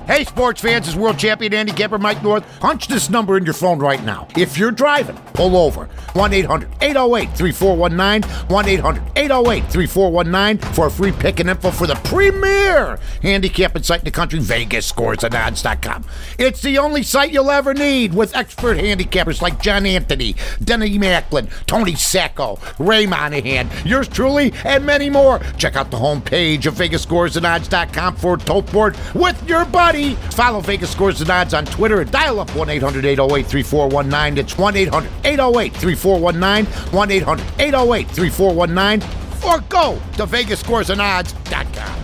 Hey, sports fans, it's world champion handicapper Mike North. Punch this number in your phone right now. If you're driving, pull over. 1-800-808-3419, 1-800-808-3419 for a free pick and info for the premier handicapping site in the country, VegasScoresAndOdds.com. It's the only site you'll ever need with expert handicappers like John Anthony, Denny Macklin, Tony Sacco, Ray Monahan, yours truly, and many more. Check out the homepage of VegasScoresAndOdds.com for a tote board with your buddy. Follow Vegas Scores and Odds on Twitter and dial up 1-800-808-3419. It's 1-800-808-3419, 1-800-808-3419, or go to VegasScoresAndOdds.com.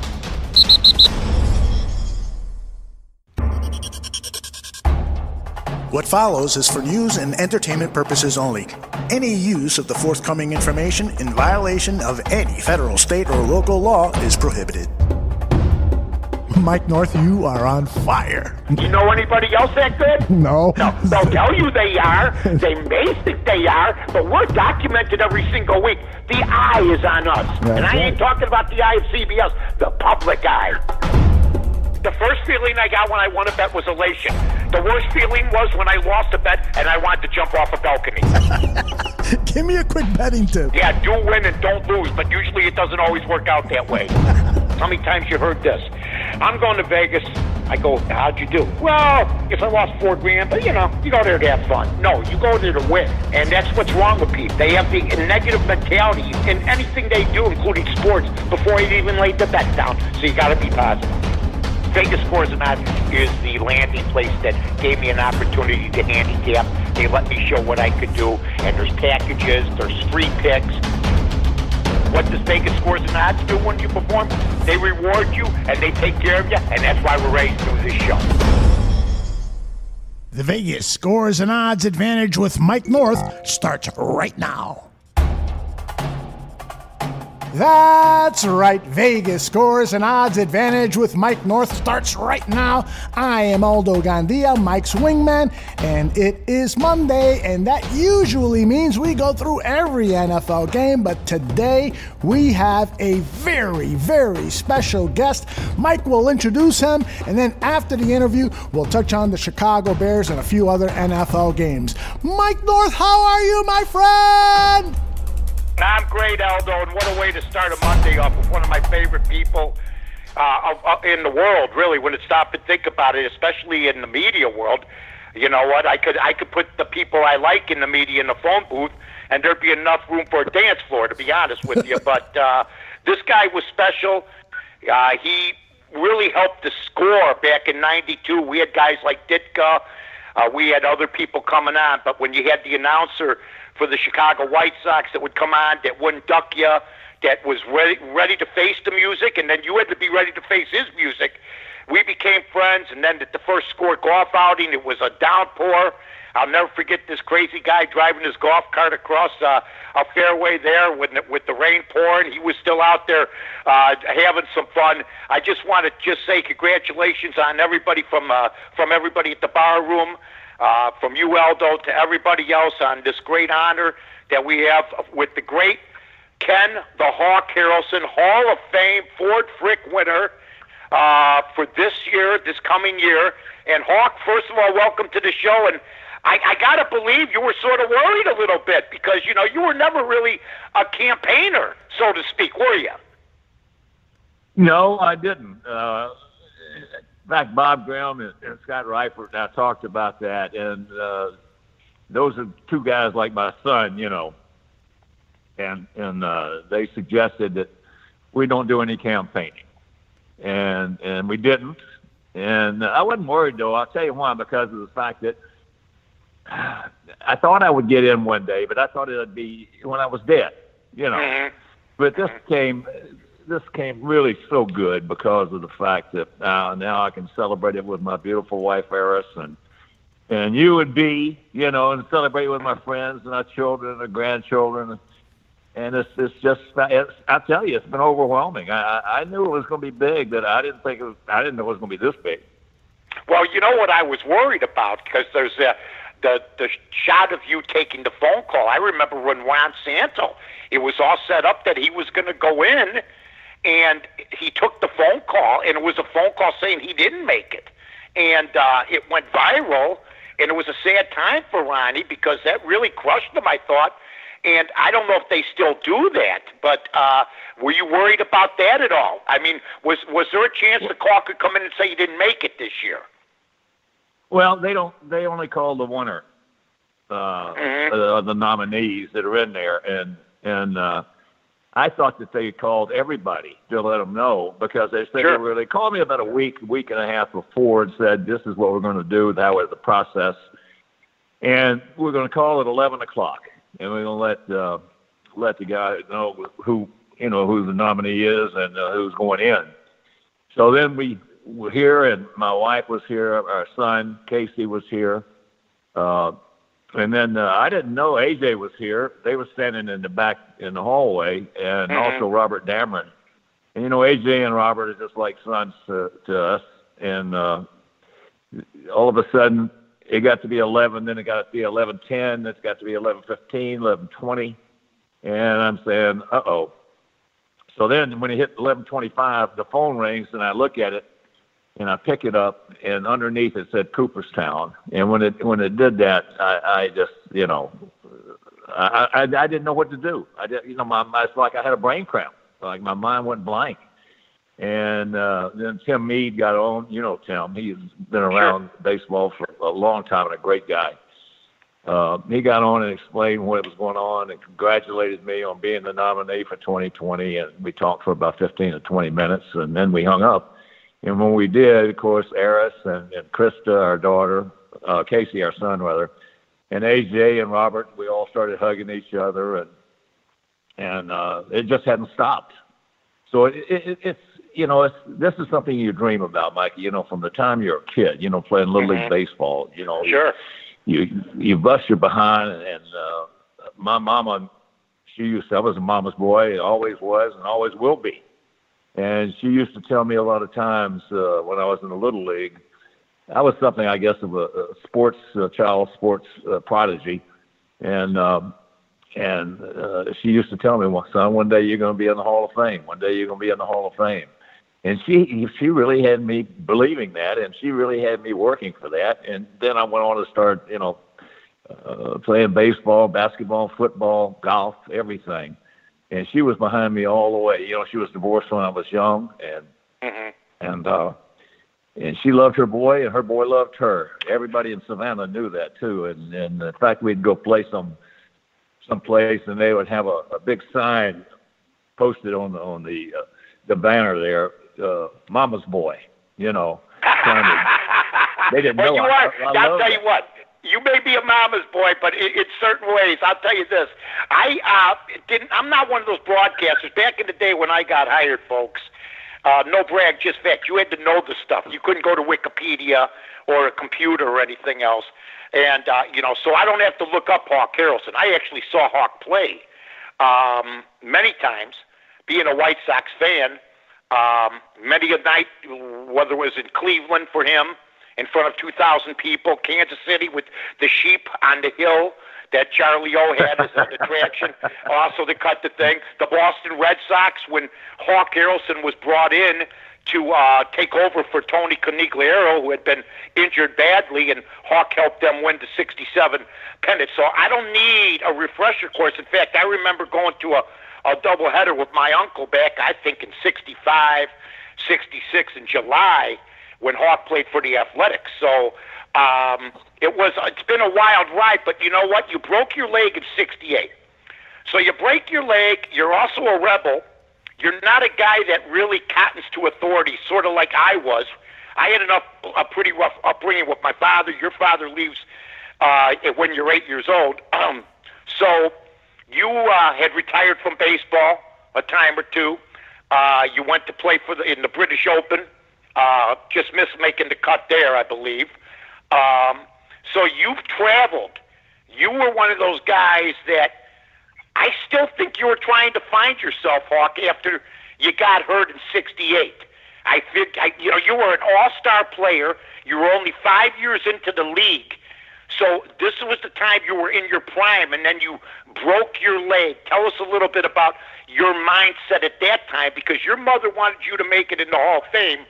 What follows is for news and entertainment purposes only. Any use of the forthcoming information in violation of any federal, state, or local law is prohibited. Mike North, you are on fire. You know anybody else that good? No. No, they'll tell you they are. They may think they are, but we're documented every single week. The eye is on us. That's and I ain't talking about the eye of CBS, the public eye. The first feeling I got when I won a bet was elation. The worst feeling was when I lost a bet and I wanted to jump off a balcony. Give me a quick betting tip. Yeah, do win and don't lose, but usually it doesn't always work out that way. How many times you heard this? I'm going to Vegas. I go, how'd you do? Well, if I lost $4,000, but you know, you go there to have fun. No, you go there to win. And that's what's wrong with people. They have the negative mentality in anything they do, including sports, before they even lay the bet down. So you got to be positive. Vegas Scores and Odds is the landing place that gave me an opportunity to handicap. They let me show what I could do. And there's packages, there's free picks. What does Vegas Scores and Odds do when you perform? They reward you and they take care of you, and that's why we're ready to do this show. The Vegas Scores and Odds Advantage with Mike North starts right now. That's right. Vegas Scores and Odds Advantage with Mike North starts right now. I am Aldo Gandia, Mike's wingman, and it is Monday, and that usually means we go through every NFL game, but today we have a very, very special guest. Mike will introduce him, and then after the interview, we'll touch on the Chicago Bears and a few other NFL games. Mike North, how are you, my friend? I'm great, Aldo, and what a way to start a Monday off with one of my favorite people in the world, really, when you stop and think about it, especially in the media world. You know what? I could put the people I like in the media in the phone booth, and there'd be enough room for a dance floor, to be honest with you. But this guy was special. He really helped the score back in '92. We had guys like Ditka. We had other people coming on, but when you had the announcer for the Chicago White Sox that would come on, that wouldn't duck you, that was ready to face the music, and then you had to be ready to face his music. We became friends, and then at the first score golf outing, it was a downpour. I'll never forget this crazy guy driving his golf cart across a fairway there with the rain pouring. He was still out there having some fun. I just want to say congratulations on everybody from everybody at the Barroom, from you, Aldo, to everybody else on this great honor that we have with the great Ken the Hawk Harrelson, Hall of Fame Ford Frick winner for this year, this coming year. And Hawk, first of all, welcome to the show. And I got to believe you were sort of worried a little bit because, you know, you were never really a campaigner, so to speak, were you? No, I didn't. In fact, Bob Graham and Scott Reifert and I talked about that, and those are two guys like my son, you know, and they suggested that we don't do any campaigning, and we didn't, and I wasn't worried though. I'll tell you why, because of the fact that I thought I would get in one day, but I thought it would be when I was dead, you know. Mm-hmm. But this came really so good because of the fact that now I can celebrate it with my beautiful wife, Eris, and you would be, you know, and celebrate with my friends and our children and our grandchildren. And I tell you, it's been overwhelming. I knew it was going to be big, but I didn't know it was going to be this big. Well, you know what I was worried about, because there's the shot of you taking the phone call. I remember when Juan Santo, it was all set up that he was going to go in, and he took the phone call, and it was a phone call saying he didn't make it. And it went viral, and it was a sad time for Ronnie because that really crushed him, I thought. And I don't know if they still do that, but were you worried about that at all? I mean, was there a chance the call could come in and say you didn't make it this year? Well, they don't. They only call the winner, the nominees that are in there, and I thought that they called everybody to let them know because they said they called me about a week and a half before and said this is what we're going to do, that was the process, and we're going to call at 11 o'clock, and we're going to let the guy know who the nominee is and who's going in. So then we were here, and my wife was here, our son Casey was here. And then I didn't know AJ was here. They were standing in the back in the hallway, and also Robert Dameron. And, AJ and Robert are just like sons to us. And all of a sudden, it got to be 11, then it got to be 11:10, then it's got to be 11:15, 11:20. And I'm saying, uh-oh. So then when it hit 11:25, the phone rings, and I look at it, and I pick it up, and underneath it said Cooperstown. And when it did that, I just, I didn't know what to do. It's like I had a brain cramp. Like my mind went blank. And then Tim Meade got on. Tim. He's been around baseball for a long time and a great guy. He got on and explained what was going on and congratulated me on being the nominee for 2020. And we talked for about 15 or 20 minutes, and then we hung up. And when we did, of course, Eris and Krista, our daughter, Casey, our son, rather, and AJ and Robert, we all started hugging each other, and it just hadn't stopped. So it's this is something you dream about, Mikey. From the time you're a kid, playing Little League baseball. Sure. You bust your behind, and my mama, I was a mama's boy, always was, and always will be. And she used to tell me a lot of times when I was in the Little League, I was something, I guess, of a child sports prodigy. And she used to tell me, well, son, one day you're going to be in the Hall of Fame. One day you're going to be in the Hall of Fame. And she really had me believing that, and she really had me working for that. And then I went on to start, playing baseball, basketball, football, golf, everything. And she was behind me all the way. She was divorced when I was young, and she loved her boy, and her boy loved her. Everybody in Savannah knew that too. And in fact, we'd go play someplace, and they would have a big sign posted on the banner there, "Mama's boy." They didn't know. I'll tell you what. You may be a mama's boy, but in certain ways, I'll tell you this. I'm not one of those broadcasters. Back in the day when I got hired, folks, no brag, just fact. You had to know the stuff. You couldn't go to Wikipedia or a computer or anything else. And, so I don't have to look up Hawk Harrelson. I actually saw Hawk play many times, being a White Sox fan. Many a night, whether it was in Cleveland for him, in front of 2,000 people, Kansas City with the sheep on the hill that Charlie O had as an attraction, also to cut the thing. The Boston Red Sox, when Hawk Harrelson was brought in to take over for Tony Conigliaro, who had been injured badly, and Hawk helped them win the 67 pennant. So I don't need a refresher course. In fact, I remember going to a doubleheader with my uncle back, I think, in 65, 66 in July, when Hawk played for the Athletics. So it's been a wild ride, but you know what? You broke your leg in 68. So you break your leg, you're also a rebel. You're not a guy that really cottons to authority, sort of like I was. I had a pretty rough upbringing with my father. Your father leaves when you're 8 years old. So you had retired from baseball a time or two. You went to play in the British Open. Just missed making the cut there, I believe. So you've traveled. You were one of those guys that I still think you were trying to find yourself, Hawk, after you got hurt in 68. I think, you were an all-star player. You were only 5 years into the league. So this was the time you were in your prime, and then you broke your leg. Tell us a little bit about your mindset at that time, because your mother wanted you to make it in the Hall of Fame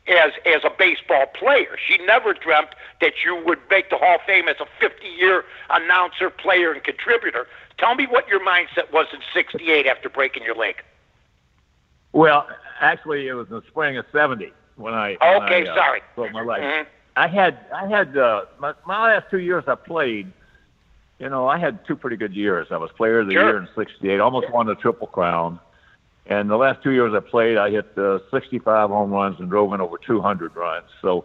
as a baseball player. She never dreamt that you would make the Hall of Fame as a 50-year announcer, player, and contributor. Tell me what your mindset was in '68 after breaking your leg. Well, actually, it was in the spring of '70 when I broke my leg. Mm-hmm. I had my last 2 years I played. You know, I had two pretty good years. I was Player of the Year in '68, almost won the Triple Crown. And the last 2 years I played, I hit 65 home runs and drove in over 200 runs. So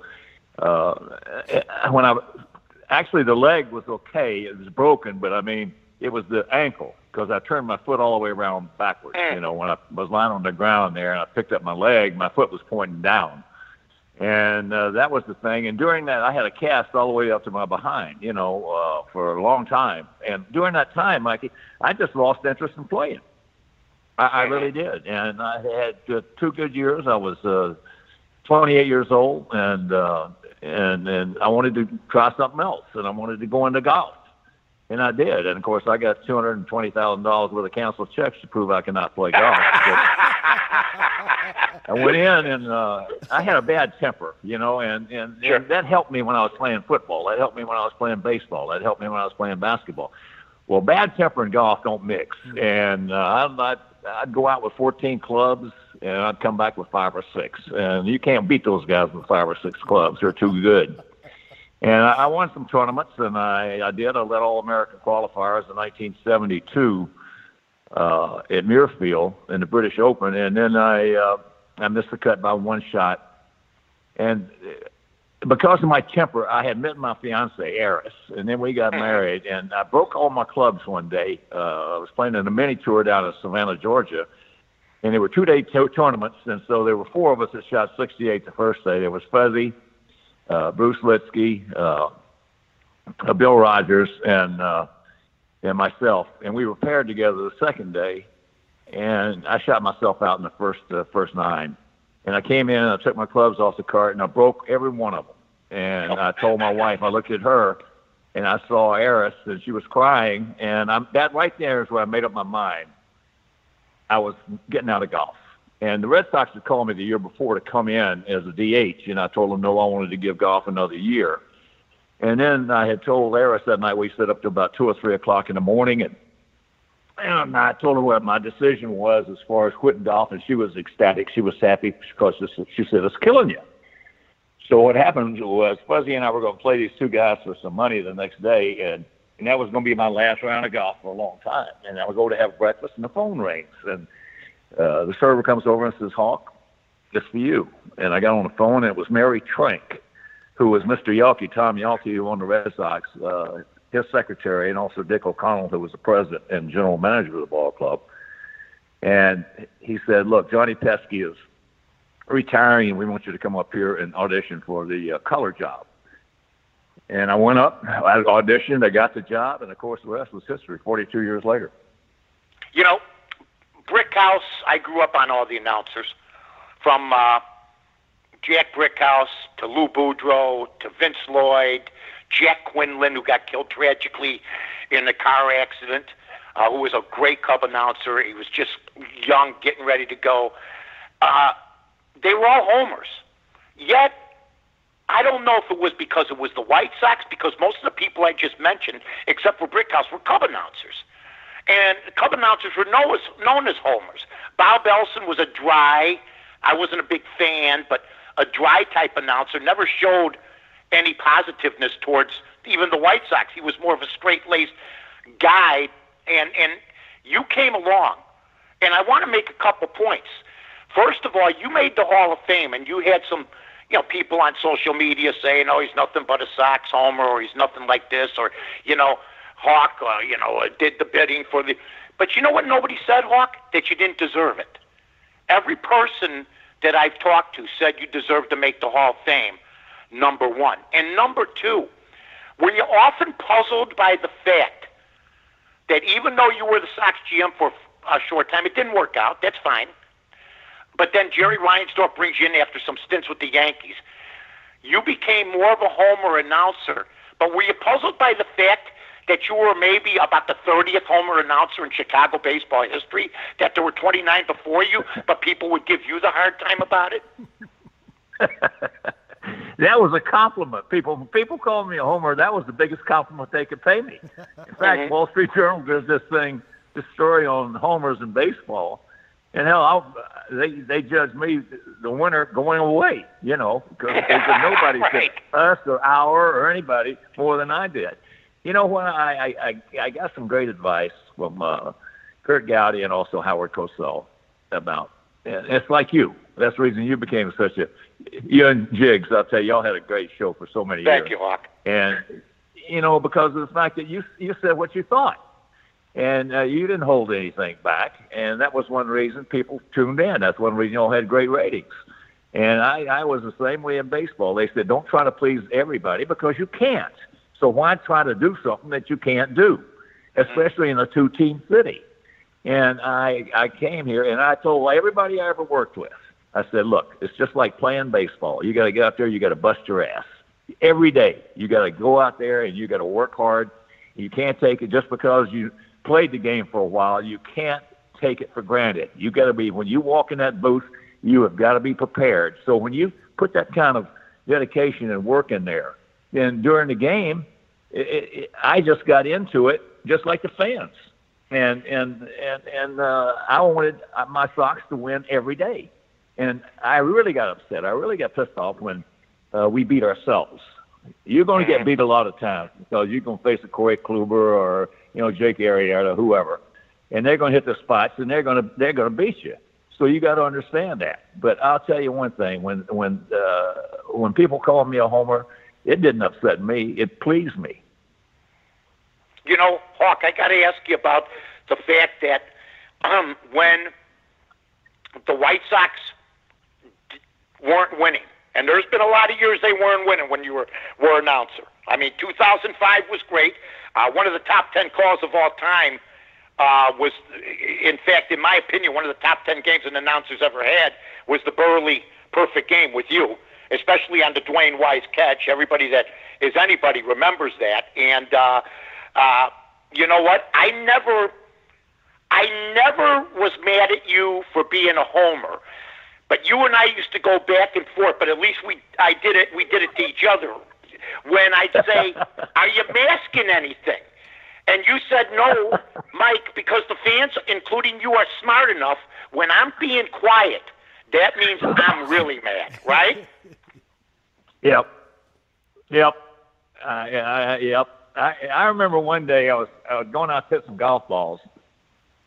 actually the leg was okay. It was broken, but I mean, it was the ankle, because I turned my foot all the way around backwards. You know, when I was lying on the ground there and I picked up my leg, my foot was pointing down. And that was the thing. And during that, I had a cast all the way up to my behind, you know, for a long time. And during that time, Mikey, I just lost interest in playing. I really did. And I had 2 good years. I was 28 years old, and I wanted to try something else, and I wanted to go into golf. And I did. And, of course, I got $220,000 worth of canceled checks to prove I could not play golf. But I went in, and I had a bad temper, you know, and that helped me when I was playing football. That helped me when I was playing baseball. That helped me when I was playing basketball. Well, bad temper and golf don't mix. And I'd go out with 14 clubs, and I'd come back with 5 or 6. And you can't beat those guys with 5 or 6 clubs. They're too good. And I won some tournaments, and I did. I led All-American qualifiers in 1972 at Muirfield in the British Open. And then I missed the cut by 1 shot. And because of my temper, I had met my fiancée, Eris, and then we got married. And I broke all my clubs one day. I was playing in a mini tour down in Savannah, Georgia, and there were 2-day tournaments. And so there were 4 of us that shot 68 the first day. There was Fuzzy, Bruce Litsky, Bill Rogers, and myself. And we were paired together the second day, and I shot myself out in the first 9. And I came in and I took my clubs off the cart and I broke every one of them. And I told my wife, I looked at her and I saw Eris and she was crying. And that right there is where I made up my mind. I was getting out of golf. And the Red Sox had called me the year before to come in as a DH. And I told them, no, I wanted to give golf another year. And then I had told Eris that night, we stayed up to about 2 or 3 o'clock in the morning. And I told her what my decision was as far as quitting golf, and she was ecstatic. She was happy because she said, it's killing you. So what happened was Fuzzy and I were going to play these 2 guys for some money the next day, and that was going to be my last round of golf for a long time. And I would go to have breakfast, and the phone rings. And the server comes over and says, Hawk, it's for you. And I got on the phone, and it was Mary Trank, who was Mr. Yawkey, Tom Yawkey, who owned the Red Sox, his secretary, and also Dick O'Connell, who was the president and general manager of the ball club. And he said, look, Johnny Pesky is retiring, and we want you to come up here and audition for the color job. And I went up, I auditioned, I got the job, and, of course, the rest was history 42 years later. You know, Brickhouse, I grew up on all the announcers, from Jack Brickhouse to Lou Boudreau to Vince Lloyd, Jack Quinlan, who got killed tragically in a car accident, who was a great Cub announcer. He was just young, getting ready to go. They were all homers. Yet, I don't know if it was because it was the White Sox, because most of the people I just mentioned, except for Brickhouse, were Cub announcers. And the Cub announcers were known as homers. Bob Elson was a dry, I wasn't a big fan, but a dry type announcer, never showed any positiveness towards even the White Sox. He was more of a straight-laced guy, and you came along. And I want to make a couple points. First of all, you made the Hall of Fame, and you had some people on social media saying, oh, he's nothing but a Sox homer, or he's nothing like this, or, Hawk, did the bidding for the... But you know what nobody said, Hawk? That you didn't deserve it. Every person that I've talked to said you deserve to make the Hall of Fame, number one. And number two, were you often puzzled by the fact that even though you were the Sox GM for a short time, it didn't work out, that's fine, but then Jerry Reinsdorf brings you in after some stints with the Yankees. You became more of a homer announcer, But were you puzzled by the fact that you were maybe about the 30th homer announcer in Chicago baseball history, that there were 29 before you, but people would give you the hard time about it? That was a compliment. People called me a homer. That was the biggest compliment they could pay me. In fact, Wall Street Journal does this story on homers in baseball, and hell, they judged me the winner going away. Because nobody said us or our or anybody more than I did. When I got some great advice from Kurt Gowdy and also Howard Cosell about, and it's like you. That's the reason you became you and Jiggs, I'll tell you, y'all had a great show for so many years. Thank you, Hawk. And, because of the fact that you said what you thought. And you didn't hold anything back. And that was one reason people tuned in. That's one reason y'all had great ratings. And I was the same way in baseball. They said, don't try to please everybody because you can't. So why try to do something that you can't do, especially in a two-team city? And I came here, and I told everybody I ever worked with, I said, look, it's just like playing baseball. You got to get out there. You got to bust your ass. Every day, you got to go out there, and you got to work hard. You can't take it just because you played the game for a while. You can't take it for granted. You got to be, when you walk in that booth, you have got to be prepared. So when you put that kind of dedication and work in there, then during the game, I just got into it just like the fans. And I wanted my Sox to win every day. And I really got upset. I really got pissed off when we beat ourselves. You're going to get beat a lot of times because you're going to face a Corey Kluber or Jake Arrieta or whoever, and they're going to hit the spots and they're going to beat you. So you got to understand that. But I'll tell you one thing: when people call me a homer, it didn't upset me. It pleased me. Hawk, I got to ask you about the fact that when the White Sox weren't winning, and there's been a lot of years they weren't winning when you were announcer. I mean, 2005 was great. One of the top 10 calls of all time was, in fact, in my opinion, one of the top 10 games an announcer's ever had was the Burley perfect game with you, especially on the Dwayne Wise catch. Everybody that is anybody remembers that. And you know what? I never was mad at you for being a homer. But you and I used to go back and forth, but at least we did it to each other. When I'd say, are you masking anything? And you said, no, Mike, because the fans, including you, are smart enough. When I'm being quiet, that means I'm really mad, right? Yep. Yep. I remember one day I was going out to hit some golf balls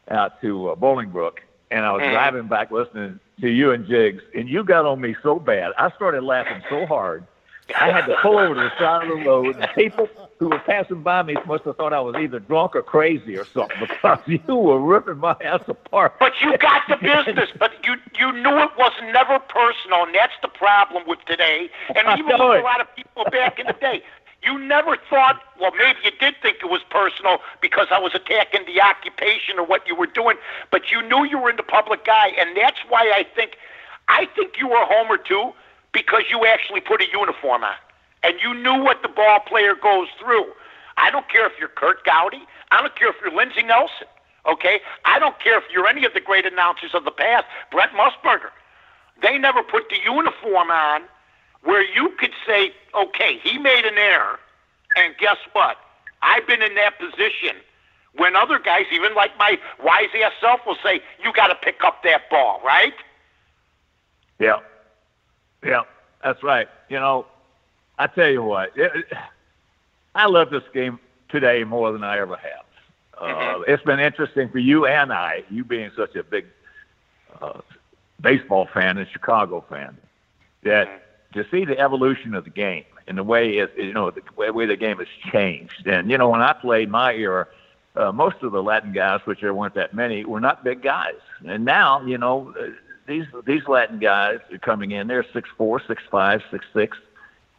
out to Bolingbrook, and I was driving back listening to you and Jiggs, and you got on me so bad. I started laughing so hard. I had to pull over to the side of the road, and people who were passing by me must have thought I was either drunk or crazy or something because you were ripping my ass apart. But you got the business, but you knew it was never personal, and that's the problem with today, and even with a lot of people back in the day. You never thought, well, maybe you did think it was personal because I was attacking the occupation or what you were doing, but you knew you were in the public eye, and that's why I think you were a homer too, because you actually put a uniform on, and you knew what the ball player goes through. I don't care if you're Kurt Gowdy. I don't care if you're Lindsey Nelson, okay? I don't care if you're any of the great announcers of the past, Brett Musburger. They never put the uniform on where you could say, okay, he made an error, and guess what? I've been in that position when other guys, even like my wise-ass self, will say, you got to pick up that ball, right? Yeah. Yeah, that's right. I tell you what, I love this game today more than I ever have. It's been interesting for you and I, you being such a big baseball fan and Chicago fan, that to see the evolution of the game and the way the way the game has changed. And when I played my era, most of the Latin guys, which there weren't that many, were not big guys. And now, these Latin guys are coming in. They're 6'4", 6'5", 6'6",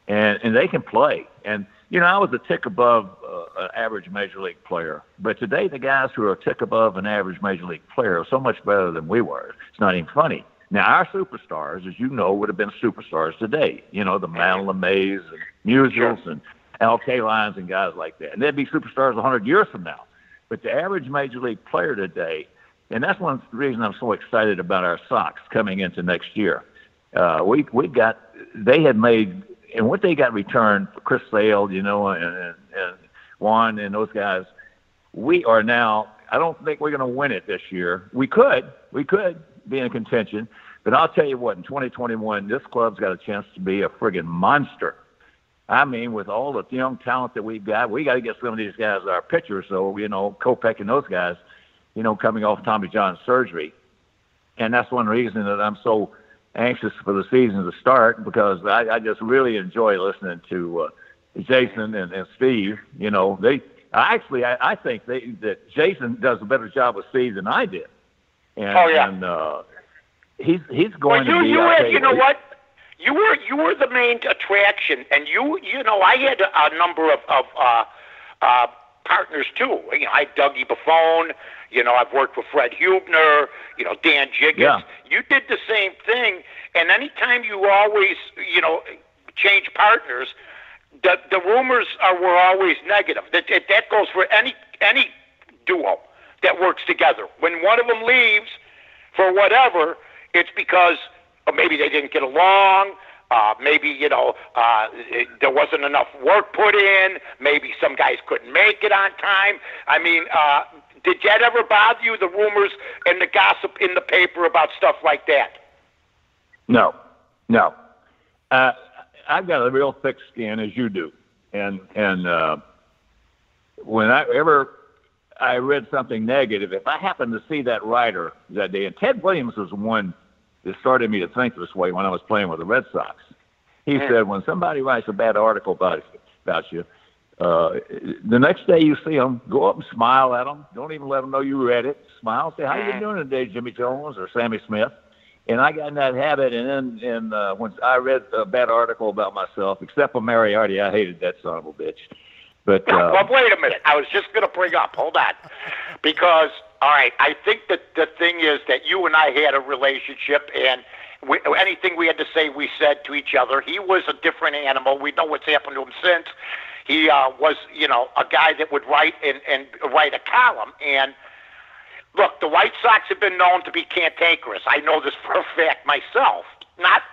and they can play. And I was a tick above an average major league player, but today the guys who are a tick above an average major league player are so much better than we were. It's not even funny. Now, our superstars, as you know, would have been superstars today. The Madeline LeMays and Musels and Al Lyons and guys like that. And they'd be superstars 100 years from now. But the average major league player today, and that's one of the reasons I'm so excited about our Sox coming into next year. They had made, and what they got returned for Chris Sale, and Juan and those guys, we are now, I don't think we're going to win it this year. We could be in contention, but I'll tell you what, in 2021, this club's got a chance to be a friggin' monster. I mean, with all the young talent that we've got, we got to get some of these guys our pitchers. So, Kopech and those guys, coming off Tommy John surgery. And that's one reason that I'm so anxious for the season to start, because I just really enjoy listening to Jason and Steve. I think that Jason does a better job with Steve than I did. And, and he's going to be. You know what? You were the main attraction, and I had a number of partners too. I had Dougie Buffone. I've worked with Fred Hubner. Dan Jiggins. Yeah. You did the same thing, and anytime you always change partners, the rumors were always negative. That goes for any duo that works together. When one of them leaves for whatever, it's because maybe they didn't get along. Maybe there wasn't enough work put in. Maybe some guys couldn't make it on time. I mean, did that ever bother you? The rumors and the gossip in the paper about stuff like that? No. I've got a real thick skin, as you do, and whenever I read something negative, if I happened to see that writer that day, and Ted Williams was the one that started me to think this way when I was playing with the Red Sox. He said, when somebody writes a bad article about you, the next day you see them, go up and smile at them. Don't even let them know you read it. Smile, say, how you doing today, Jimmy Jones or Sammy Smith? And I got in that habit, and then when I read a bad article about myself, except for Mariardi, I hated that son of a bitch. But well, wait a minute. I was just going to bring up, hold on, because, all right, I think that the thing is that you and I had a relationship, and anything we had to say, we said to each other. He was a different animal. We know what's happened to him since. He was, a guy that would write and write a column. And look, the White Sox have been known to be cantankerous. I know this for a fact myself. Not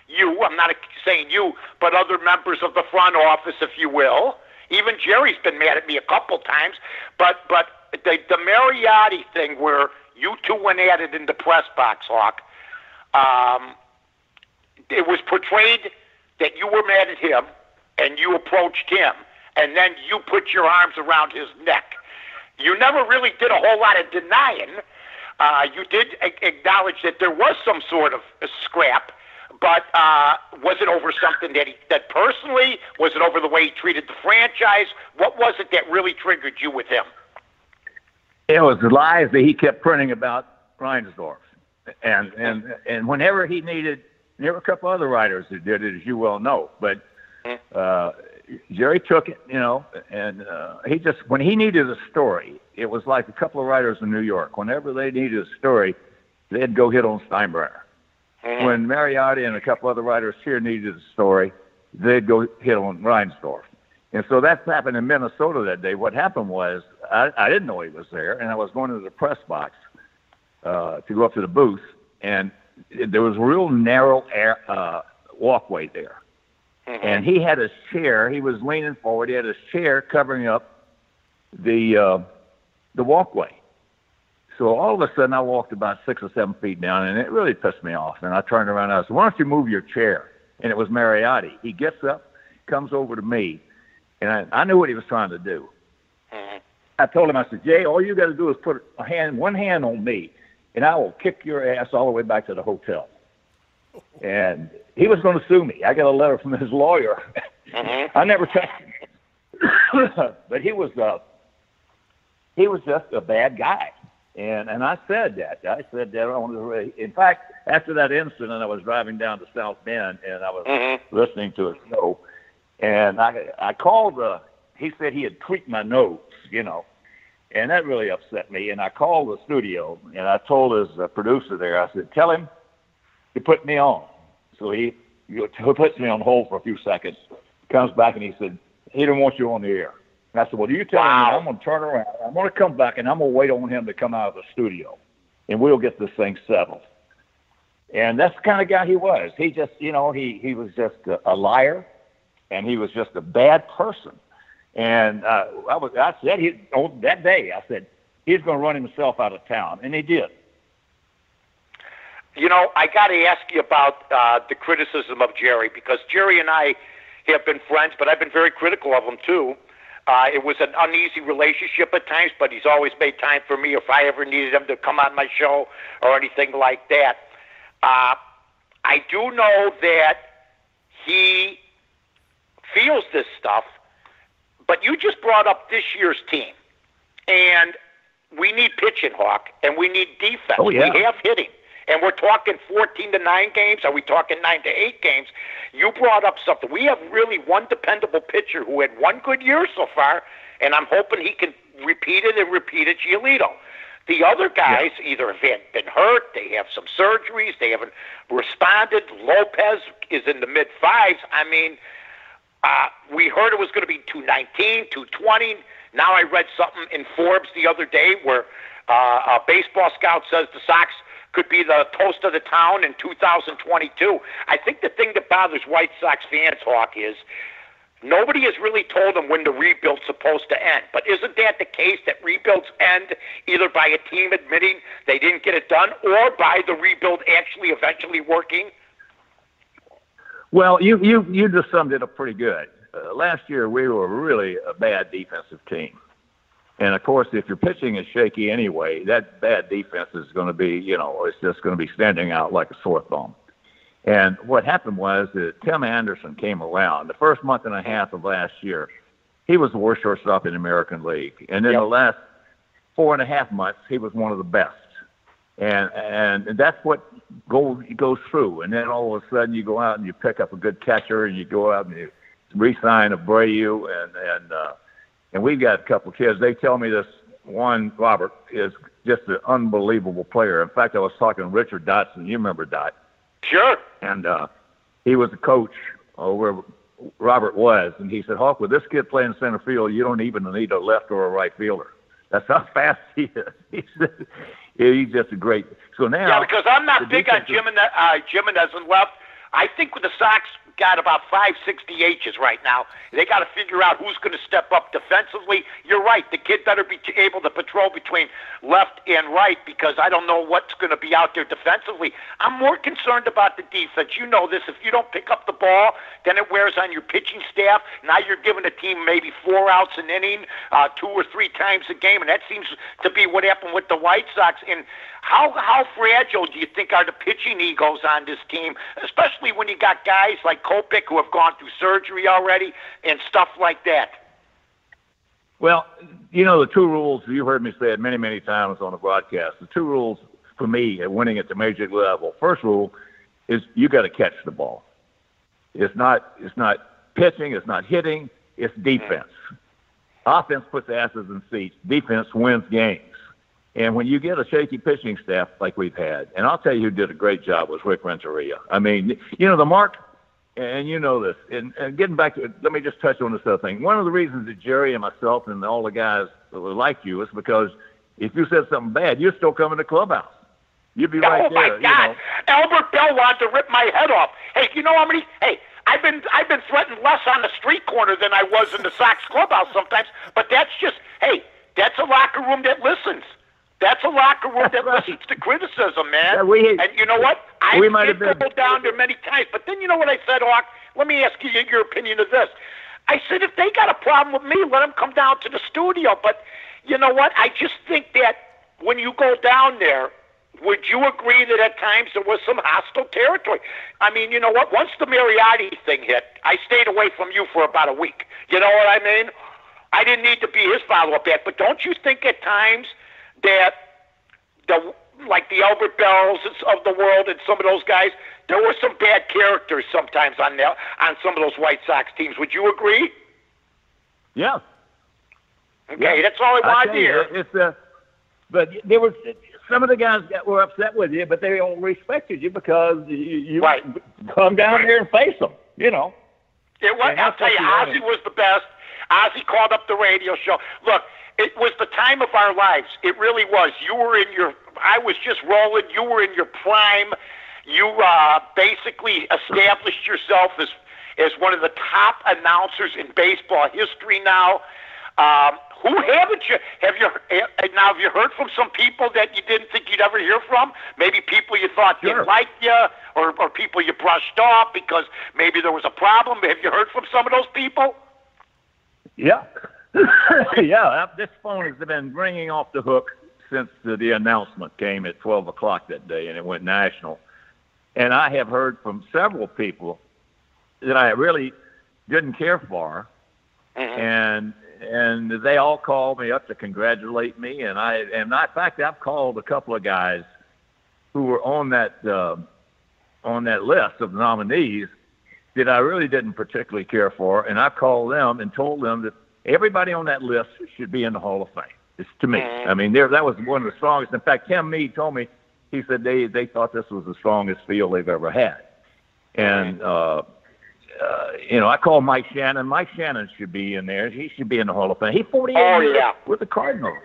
you. I'm not saying you, but other members of the front office, if you will. Even Jerry's been mad at me a couple times. But the Mariardi thing, where you two went at it in the press box, Hawk, it was portrayed that you were mad at him and you approached him, and then you put your arms around his neck. You never really did a whole lot of denying. You did acknowledge that there was some sort of a scrap, but was it over something that personally? Was it over the way he treated the franchise? What was it that really triggered you with him? It was the lies that he kept printing about Reinsdorf. And whenever he needed, there were a couple other writers who did it, as you well know, but Jerry took it, and he just, when he needed a story, it was like a couple of writers in New York. Whenever they needed a story, they'd go hit on Steinbrenner. When Mariardi and a couple other writers here needed a story, they'd go hit on Reinsdorf. And so that's happened in Minnesota that day. What happened was, I didn't know he was there, and I was going to the press box to go up to the booth, and there was a real narrow walkway there. And he had his chair. He was leaning forward. He had his chair covering up the walkway. So all of a sudden, I walked about 6 or 7 feet down, and it really pissed me off. And I turned around and I said, "Why don't you move your chair?" And it was Mariardi. He gets up, comes over to me, and I knew what he was trying to do. I told him, I said, "Jay, all you got to do is put one hand on me, and I will kick your ass all the way back to the hotel." And he was going to sue me. I got a letter from his lawyer. I never touched him. But he was just a bad guy. And I said that. I said that on the, in fact, after that incident, I was driving down to South Bend, and I was listening to a show. And I called, he said he had tweaked my nose, and that really upset me. And I called the studio, and I told his producer there, I said, "Tell him to put me on." So he puts me on hold for a few seconds, comes back, and he said, he didn't want you on the air. And I said, well, you tell him I'm going to turn around. I'm going to come back, and I'm going to wait on him to come out of the studio, and we'll get this thing settled. And that's the kind of guy he was. He just, he was just a liar, and he was just a bad person. And I said that day, I said, he's going to run himself out of town, and he did. I got to ask you about the criticism of Jerry, because Jerry and I have been friends, but I've been very critical of him too. It was an uneasy relationship at times, but he's always made time for me if I ever needed him to come on my show or anything like that. I do know that he feels this stuff, but you just brought up this year's team, and we need pitching, Hawk, and we need defense. Oh, yeah. We have hitting. And we're talking 14-9 games. Are we talking 9-8 games? You brought up something. We have really one dependable pitcher who had one good year so far, and I'm hoping he can repeat it, Giolito. The other guys either have been hurt, they have some surgeries, they haven't responded. Lopez is in the mid-5s. I mean, we heard it was going to be 219, 220. Now I read something in Forbes the other day where a baseball scout says the Sox could be the toast of the town in 2022. I think the thing that bothers White Sox fans, Hawk, is nobody has really told them when the rebuild's supposed to end. But isn't that the case, that rebuilds end either by a team admitting they didn't get it done or by the rebuild actually eventually working? Well, you just summed it up pretty good. Last year we were really a bad defensive team. And, of course, if your pitching is shaky anyway, that bad defense is going to be, it's just going to be standing out like a sore thumb. And what happened was that Tim Anderson came around. The first month and a half of last year, he was the worst shortstop in the American League. And then the last 4.5 months, he was one of the best. And that's what goes through. And then all of a sudden you go out and you pick up a good catcher and you go out and you re-sign Abreu and we've got a couple of kids. They tell me this one, Robert, is just an unbelievable player. In fact, I was talking to Richard Dotson. You remember Dot? Sure. And he was a coach where Robert was. And he said, Hawk, with this kid playing center field, you don't even need a left or a right fielder. That's how fast he is. He's just a great. So now. Yeah, because I'm not big on Jimenez and left. I think with the Sox got about 5-6 DHs right now. They got to figure out who's going to step up defensively. You're right. The kid better be able to patrol between left and right, because I don't know what's going to be out there defensively. I'm more concerned about the defense. You know this. If you don't pick up the ball, then it wears on your pitching staff. Now you're giving a team maybe 4 outs an inning 2 or 3 times a game, and that seems to be what happened with the White Sox. And how fragile do you think are the pitching egos on this team, especially when you got guys like Kopech who have gone through surgery already and stuff like that? Well, the 2 rules, you heard me say it many, many times on the broadcast. The 2 rules for me at winning at the major league level. First rule is you got to catch the ball. It's not pitching, it's not hitting, it's defense. Offense puts asses in seats. Defense wins games. And when you get a shaky pitching staff like we've had, and I'll tell you who did a great job was Rick Renteria. I mean, the mark, and you know this, and getting back to it, let me just touch on this other thing. One of the reasons that Jerry and myself and all the guys like you is because if you said something bad, you'd still come in the clubhouse. You'd be right there. Oh, my God. Albert Bell wanted to rip my head off. Hey, you know how many? Hey, I've been threatened less on the street corner than I was in the Sox clubhouse sometimes, but that's a locker room that listens. That's a locker room that listens to criticism, man. Yeah, and you know what? I did go down there many times. But then you know what I said, Hawk? Let me ask you your opinion of this. I said, if they got a problem with me, let them come down to the studio. But you know what? I just think that when you go down there, would you agree that at times there was some hostile territory? I mean, you know what? Once the Mariotti thing hit, I stayed away from you for about a week. You know what I mean? I didn't need to be his follow-up act. But don't you think at times that like the Albert Bells of the world and some of those guys, there were some bad characters sometimes on some of those White Sox teams? Would you agree? Yeah. Okay, that's all I wanted to hear. But there was some of the guys that were upset with you, but they all respected you because you come down there and face them. It was. I'll tell you, Ozzie was the best. Ozzy called up the radio show. Look, it was the time of our lives. It really was. I was just rolling. You were in your prime. You basically established yourself as one of the top announcers in baseball history now. Who haven't you? Have you heard from some people that you didn't think you'd ever hear from? Maybe people you thought didn't like you, or people you brushed off because maybe there was a problem. Have you heard from some of those people? Yeah. Yeah, this phone has been ringing off the hook since the announcement came at 12 o'clock that day, and it went national. And I have heard from several people that I really didn't care for, and they all called me up to congratulate me. And in fact, I've called a couple of guys who were on that list of nominees that I really didn't particularly care for, and I called them and told them that everybody on that list should be in the Hall of Fame. It's to me. I mean, that was one of the strongest. In fact, Tim Meade told me, he said they thought this was the strongest field they've ever had. And I called Mike Shannon. Mike Shannon should be in there. He should be in the Hall of Fame. He's 48 years with the Cardinals.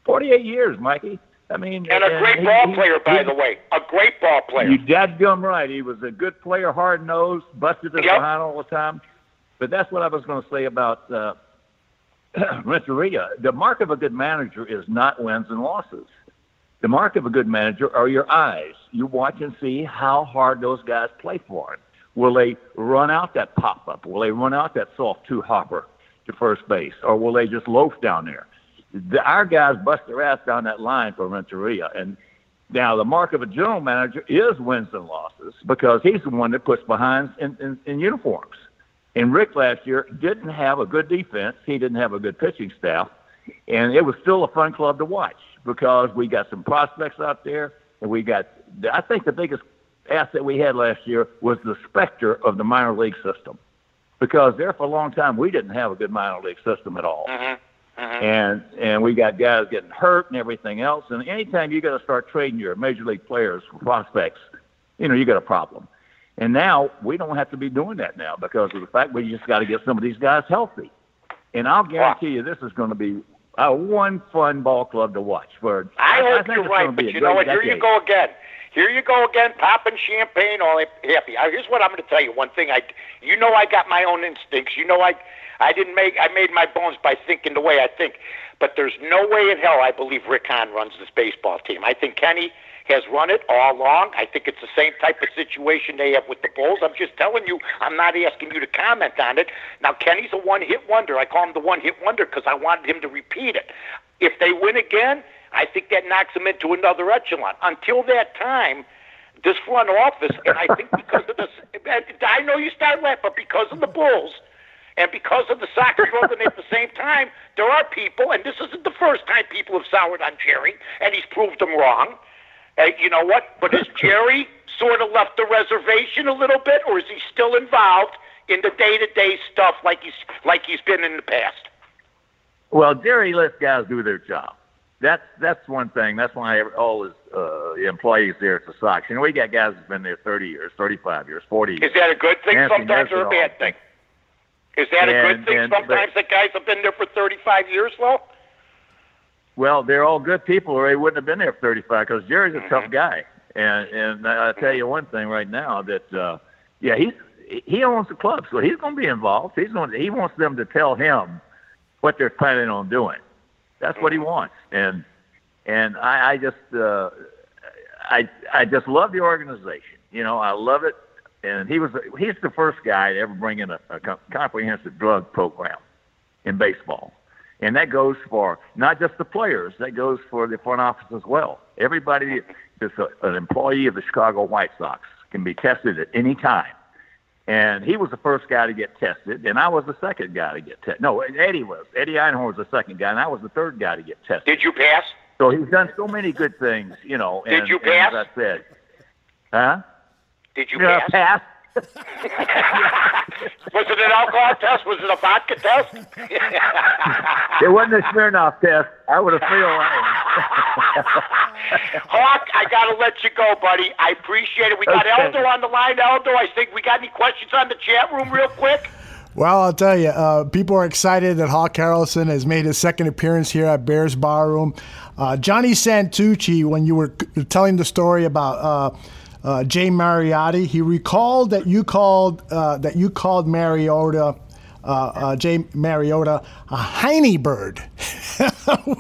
48 years, Mikey. I mean, and a great ball player, by the way. A great ball player. You dadgum right. He was a good player, hard-nosed, busted his behind all the time. But that's what I was going to say about Renteria. The mark of a good manager is not wins and losses. The mark of a good manager are your eyes. You watch and see how hard those guys play for him. Will they run out that pop-up? Will they run out that soft two-hopper to first base? Or will they just loaf down there? Our guys bust their ass down that line for Renteria. And now the mark of a general manager is wins and losses because he's the one that puts behinds in uniforms. And Rick last year didn't have a good defense. He didn't have a good pitching staff. And it was still a fun club to watch because we got some prospects out there. And I think the biggest asset we had last year was the specter of the minor league system. Because there for a long time, we didn't have a good minor league system at all. And we got guys getting hurt and everything else. And anytime you got to start trading your major league players for prospects, you got a problem. And now we don't have to be doing that now because of the fact we just got to get some of these guys healthy. And I'll guarantee you this is going to be one fun ball club to watch. I hope you're right, but you know what? Here you go again. Here you go again, popping champagne, all happy. Here's what I'm going to tell you. One thing, I got my own instincts. I made my bones by thinking the way I think. But there's no way in hell I believe Rick Hahn runs this baseball team. I think Kenny has run it all along. I think it's the same type of situation they have with the Bulls. I'm just telling you, I'm not asking you to comment on it. Now, Kenny's a one-hit wonder. I call him the one-hit wonder because I wanted him to repeat it. If they win again, I think that knocks them into another echelon. Until that time, this front office, and I think because of this, I know you start laughing, but because of the Bulls and because of the soccer program at the same time, there are people, and this isn't the first time people have soured on Jerry, and he's proved them wrong. You know what? But has Jerry sort of left the reservation a little bit, or is he still involved in the day-to-day stuff like he's been in the past? Well, Jerry lets guys do their job. That's one thing. That's why all his employees there at the Sox. We got guys who've been there 30 years, 35 years, 40 years. Is that a good thing sometimes or a bad thing? Is that a good thing sometimes that guys have been there for 35 years, though? Well, they're all good people, or they wouldn't have been there for 35. Because Jerry's a tough guy, and I tell you one thing right now that he owns the club, so he's going to be involved. He wants them to tell him what they're planning on doing. That's what he wants, and I just love the organization. I love it. And he's the first guy to ever bring in a comprehensive drug program in baseball. And that goes for not just the players, that goes for the front office as well. Everybody that's an employee of the Chicago White Sox can be tested at any time. And he was the first guy to get tested, and I was the second guy to get tested. No, Eddie was. Eddie Einhorn was the second guy, and I was the third guy to get tested. Did you pass? So he's done so many good things, Did you pass? And as I said, huh? Did you pass? Was it an alcohol test? Was it a vodka test? It wasn't a Smirnoff test. I would have failed. Hawk, I got to let you go, buddy. I appreciate it. We got Eldo on the line. Eldo, I think we got any questions on the chat room real quick? Well, I'll tell you, people are excited that Hawk Harrelson has made his second appearance here at Bears Barroom. Johnny Santucci, when you were telling the story about Jay Mariotti, he recalled that you called Mariota, Jay Mariota, a Heine bird.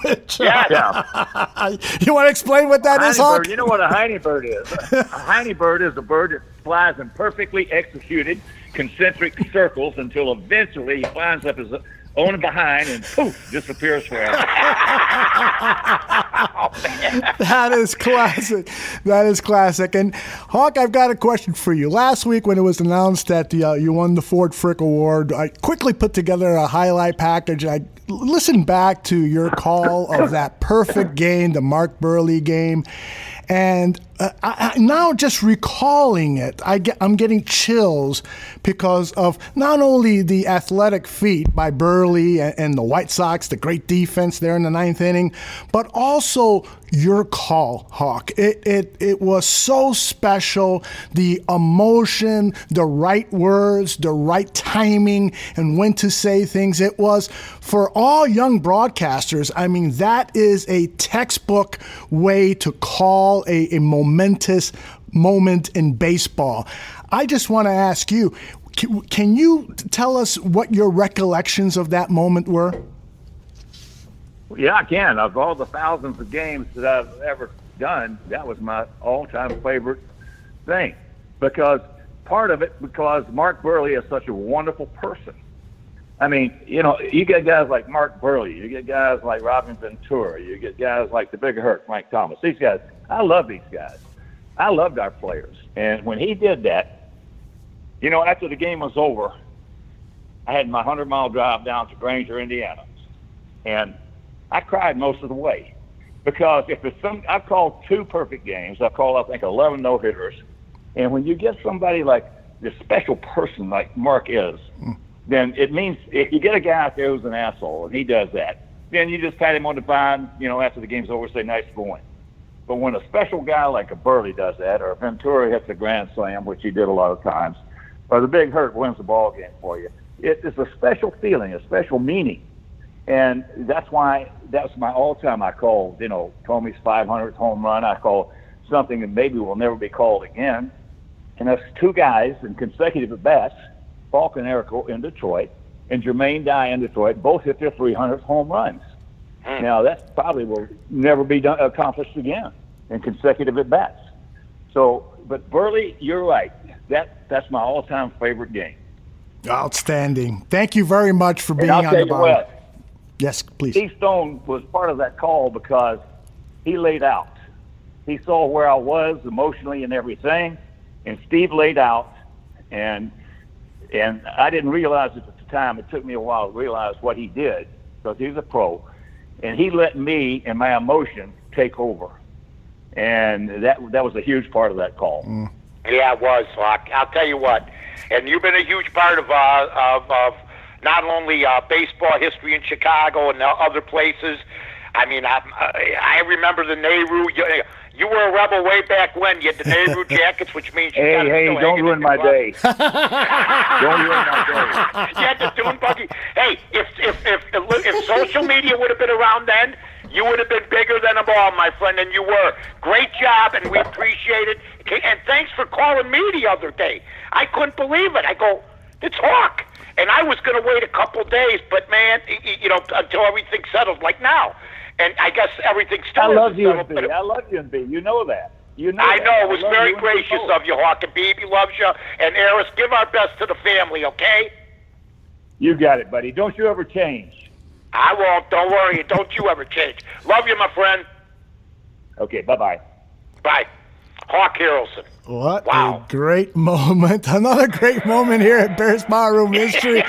Which, Yeah. You want to explain what that is, Hawk? You know what a Heine bird is? A Heine bird is a bird that flies in perfectly executed concentric circles until eventually he finds up his own behind and poof, disappears forever. That is classic. That is classic. And Hawk, I've got a question for you. Last week when it was announced that you won the Ford Frick Award, I quickly put together a highlight package. I listened back to your call of that perfect game, the Mark Burley game. And I now just recalling it, I'm getting chills because of not only the athletic feat by Burley and the White Sox, the great defense there in the ninth inning, but also your call, Hawk. It was so special. The emotion, the right words, the right timing, and when to say things. It was, for all young broadcasters, I mean, that is a textbook way to call a momentous moment in baseball. I just want to ask you, can you tell us what your recollections of that moment were? Yeah, I can. Of all the thousands of games that I've ever done, that was my all-time favorite thing. Because Mark Burley is such a wonderful person. I mean, you know, you get guys like Mark Burley, you get guys like Robin Ventura, you get guys like the Big Hurt, Mike Thomas. These guys, I love these guys. I loved our players. And when he did that, you know, after the game was over, I had my 100-mile drive down to Granger, Indiana. And I cried most of the way. Because if it's I've called 2 perfect games. I've called, I think, 11 no-hitters. And when you get somebody like this special person like Mark is, then it means if you get a guy out there who's an asshole and he does that, then you just pat him on the behind, you know, after the game's over, say, nice going. But when a special guy like a Burley does that, or Ventura hits a grand slam, which he did a lot of times, or the Big Hurt wins the ball game for you, it is a special feeling, a special meaning. And that's why that's my all-time. I called, you know, Comey's 500th home run. I called something that maybe will never be called again. And that's 2 guys in consecutive at-bats, Falk and Erico in Detroit, and Jermaine Dye in Detroit, both hit their 300th home runs. Now, that probably will never be accomplished again in consecutive at-bats. So, but Burley, you're right. That's my all-time favorite game. Outstanding. Thank you very much for being on the bar. Yes, please. Steve Stone was part of that call because he laid out. He saw where I was emotionally and everything, and Steve laid out, and I didn't realize it at the time. It took me a while to realize what he did because he's a pro, and he let me and my emotion take over, and that was a huge part of that call. Yeah, it was, Hawk. I'll tell you what, and you've been a huge part of not only baseball history in Chicago and other places. I mean, I remember the Nehru. You were a rebel way back when. You had the Nehru jackets, which means you don't ruin my day. Don't ruin my day. You had the dune buggy. Hey, if social media would have been around then, you would have been bigger than them all, my friend, and you were. Great job, and we appreciate it. And thanks for calling me the other day. I couldn't believe it. I go, it's Hawk. And I was going to wait a couple days, but, man, you know, until everything settled, like now. And I guess everything still I love you, settled. B. I love you, and B. You know that. I know. It was very gracious of you, Hawk. And Baby loves you. And Eris, give our best to the family, okay? You got it, buddy. Don't you ever change. I won't. Don't worry. Don't you ever change. Love you, my friend. Okay, bye-bye. Bye. Hawk Harrelson. What a great moment. Another great moment here at Bears Barroom History.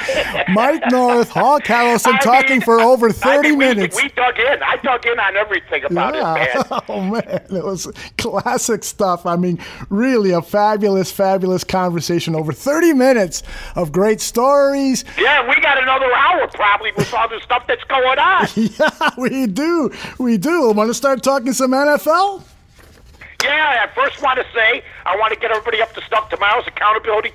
Mike North, Hawk Harrelson talking for over 30 minutes. We dug in. I dug in on everything about it, man. Oh, man. It was classic stuff. I mean, really a fabulous, fabulous conversation. Over 30 minutes of great stories. Yeah, we got another hour probably with all the stuff that's going on. Yeah, we do. We do. Want to start talking some NFL? Yeah, I first want to say I want to get everybody up to stuff. Tomorrow's accountability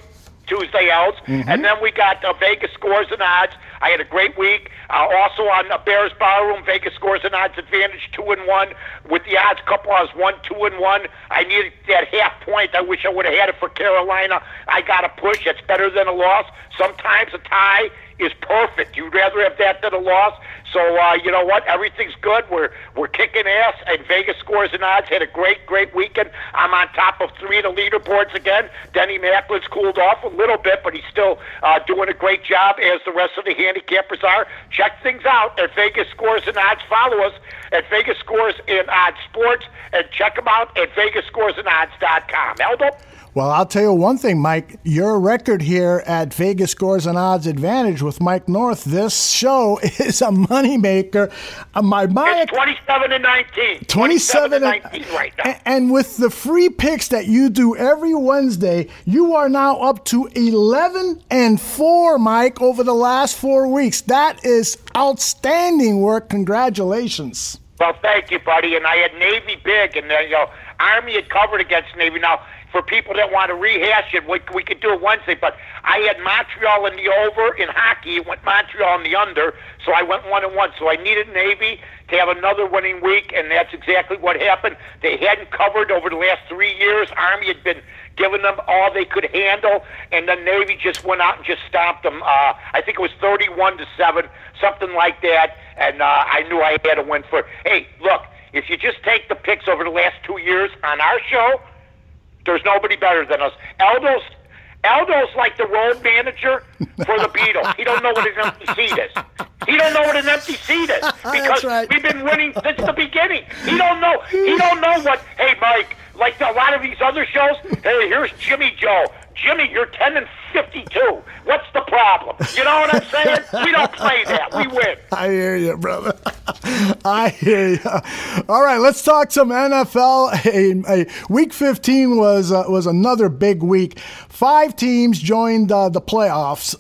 Tuesday outs. And then we got Vegas Scores and Odds. I had a great week. Also on Bears Barroom, Vegas Scores and Odds Advantage 2-1. With the odds couple, I was 1-2-1. I needed that half point. I wish I would have had it for Carolina. I got a push. It's better than a loss. Sometimes a tie is perfect. You'd rather have that than a loss. So you know what? Everything's good. We're kicking ass. And Vegas Scores and Odds had a great weekend. I'm on top of 3 of the leaderboards again. Denny Macklin's cooled off a little bit, but he's still doing a great job, as the rest of the handicappers are. Check things out at Vegas Scores and Odds. Follow us at Vegas Scores and Odds Sports, and check them out at VegasScoresandOdds.com. Aldo? Well, I'll tell you one thing, Mike. Your record here at Vegas Scores and Odds Advantage with Mike North, this show is a moneymaker. It's 27-19. 27-19 right now. And with the free picks that you do every Wednesday, you are now up to 11-4, Mike, over the last 4 weeks. That is outstanding work. Congratulations. Well, thank you, buddy. And I had Navy big, and Army had covered against Navy. Now, for people that want to rehash it, we could do it Wednesday, but I had Montreal in the over in hockey, went Montreal in the under, so I went 1-1. So I needed Navy to have another winning week, and that's exactly what happened. They hadn't covered over the last 3 years. Army had been giving them all they could handle, and then Navy just went out and just stomped them. I think it was 31-7, something like that, and I knew I had to win for. Hey, look, if you just take the picks over the last 2 years on our show, there's nobody better than us. Aldo's like the road manager for the Beatles. He don't know what an empty seat is. He don't know what an empty seat is because we've been winning since the beginning. He don't know. He don't know what. Hey, Mike, like a lot of these other shows. Hey, here's Jimmy Joe. Jimmy, you're 10-52. What's the problem? You know what I'm saying? We don't play that. We win. I hear you, brother. I hear you. All right, let's talk some NFL. Week 15 was another big week. 5 teams joined the playoffs.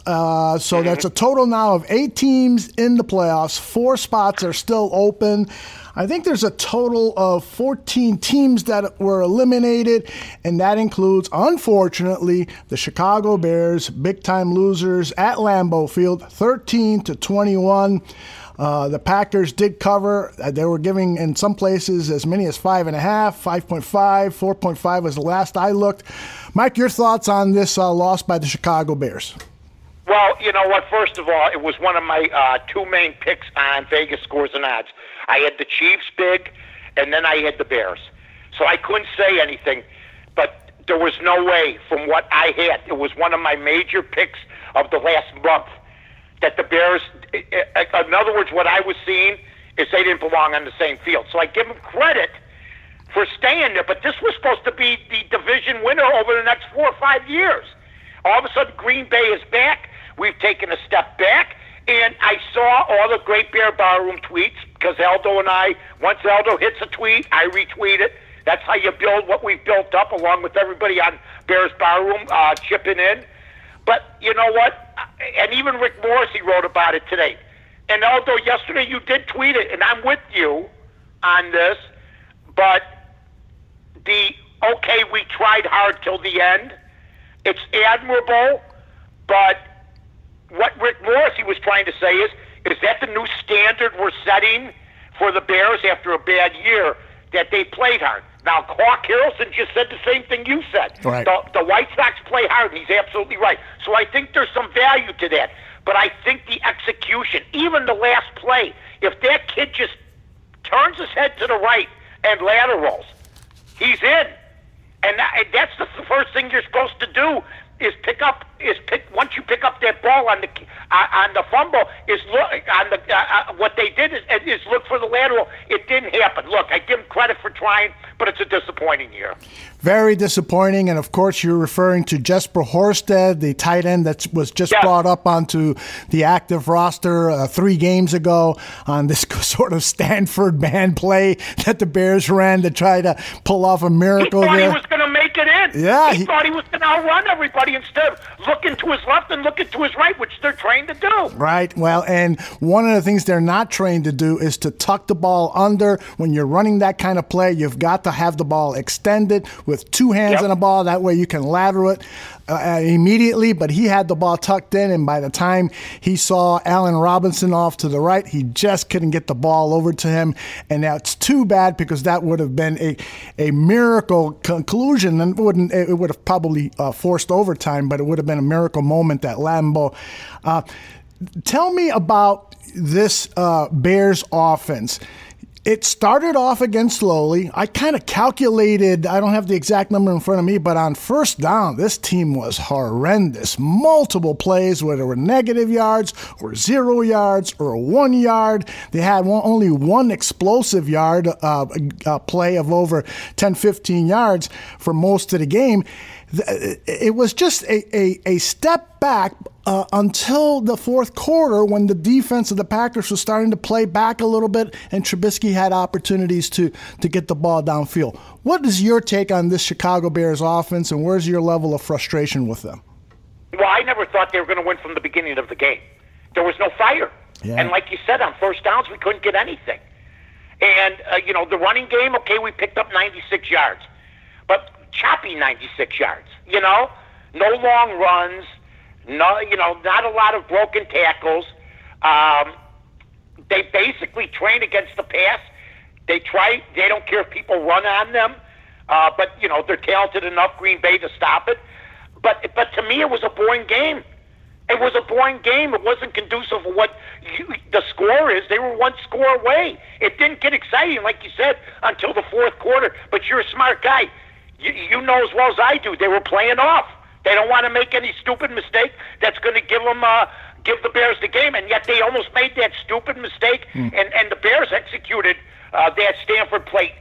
So that's a total now of 8 teams in the playoffs. 4 spots are still open. I think there's a total of 14 teams that were eliminated, and that includes, unfortunately, the Chicago Bears, big-time losers at Lambeau Field, 13-21. The Packers did cover. They were giving, in some places, as many as 5.5, 5.5, 4.5 was the last I looked. Mike, your thoughts on this loss by the Chicago Bears? Well, you know what? First of all, it was one of my 2 main picks on Vegas Scores and Odds. I had the Chiefs big, and then I had the Bears. So I couldn't say anything, but there was no way from what I had. It was one of my major picks of the last month that the Bears, in other words, what I was seeing is they didn't belong on the same field. So I give them credit for staying there, but this was supposed to be the division winner over the next 4 or 5 years. All of a sudden, Green Bay is back. We've taken a step back. And I saw all the Great Bear Barroom tweets because Aldo and I, once Aldo hits a tweet, I retweet it. That's how you build what we've built up, along with everybody on Bears Barroom chipping in. But you know what? And even Rick Morrissey wrote about it today. And Aldo, yesterday you did tweet it, and I'm with you on this. But we tried hard till the end. It's admirable, but what Rick Morrissey was trying to say is that the new standard we're setting for the Bears after a bad year, that they played hard. Now, Clark Harrelson just said the same thing you said. Right. The White Sox play hard. He's absolutely right. So I think there's some value to that. But I think the execution, even the last play, if that kid just turns his head to the right and laterals, he's in. And that's the first thing you're supposed to do is once you pick up that ball on the fumble, is look on the what they did is look for the lateral. It didn't happen. Look, I give him credit for trying, but it's a disappointing year. Very disappointing, and of course you're referring to Jesper Horsted, the tight end that was just brought up onto the active roster 3 games ago on this sort of Stanford band play that the Bears ran to try to pull off a miracle. He thought there. He was going to make it in. in. Yeah, he thought he was going to outrun everybody instead of looking to his left and looking to his right, which they're trained to do. Right. Well, and one of the things they're not trained to do is to tuck the ball under. When you're running that kind of play, you've got to have the ball extended with two hands on the ball. That way you can lateral it immediately. But he had the ball tucked in, and by the time he saw Allen Robinson off to the right, he just couldn't get the ball over to him. And that's too bad, because that would have been a miracle conclusion, and it would have probably forced overtime, but it would have been a miracle moment at Lambeau. Tell me about this Bears offense. It started off again slowly. I kind of calculated, I don't have the exact number in front of me, but on first down, this team was horrendous. Multiple plays where there were negative yards or 0 yards or 1 yard. They had only one explosive yard play of over 10, 15 yards for most of the game. It was just a step back until the fourth quarter, when the defense of the Packers was starting to play back a little bit and Trubisky had opportunities to get the ball downfield. What is your take on this Chicago Bears offense, and where's your level of frustration with them? Well, I never thought they were going to win from the beginning of the game. There was no fire. Yeah. And like you said, on first downs, we couldn't get anything. And, the running game, okay, we picked up 96 yards. But choppy 96 yards, no long runs, not a lot of broken tackles. They basically train against the pass. They don't care if people run on them, but they're talented enough, Green Bay, to stop it. But to me, it was a boring game. It was a boring game. It wasn't conducive of what the score is. They were one score away. It didn't get exciting, like you said, until the fourth quarter. But you're a smart guy. You know as well as I do, they were playing off. They don't want to make any stupid mistake that's going to give the Bears the game, and yet they almost made that stupid mistake, and the Bears executed that Stanford play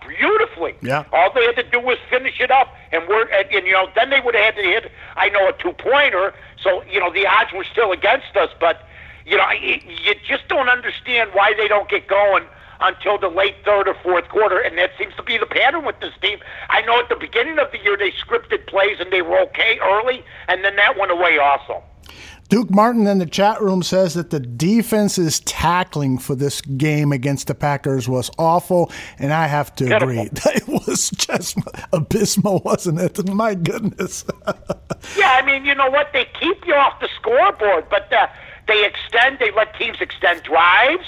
beautifully. Yeah. All they had to do was finish it up, and then they would have had to hit, a two-pointer, so the odds were still against us, but you just don't understand why they don't get going until the late third or fourth quarter, and that seems to be the pattern with this team. I know at the beginning of the year they scripted plays and they were okay early, and then that went away also. Duke Martin in the chat room says that the defense's tackling for this game against the Packers was awful, and I have to agree. It was just abysmal, wasn't it? My goodness. Yeah, you know what? They keep you off the scoreboard, but they let teams extend drives.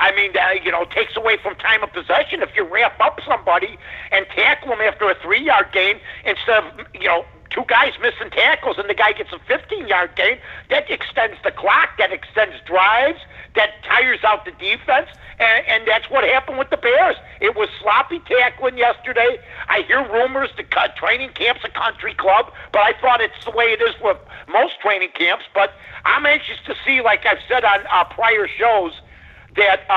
It takes away from time of possession. If you wrap up somebody and tackle them after a 3-yard gain instead of, two guys missing tackles and the guy gets a 15-yard gain, that extends the clock, that extends drives, that tires out the defense, and that's what happened with the Bears. It was sloppy tackling yesterday. I hear rumors the training camp's a country club, but I thought it's the way it is with most training camps. But I'm anxious to see, like I've said on prior shows, that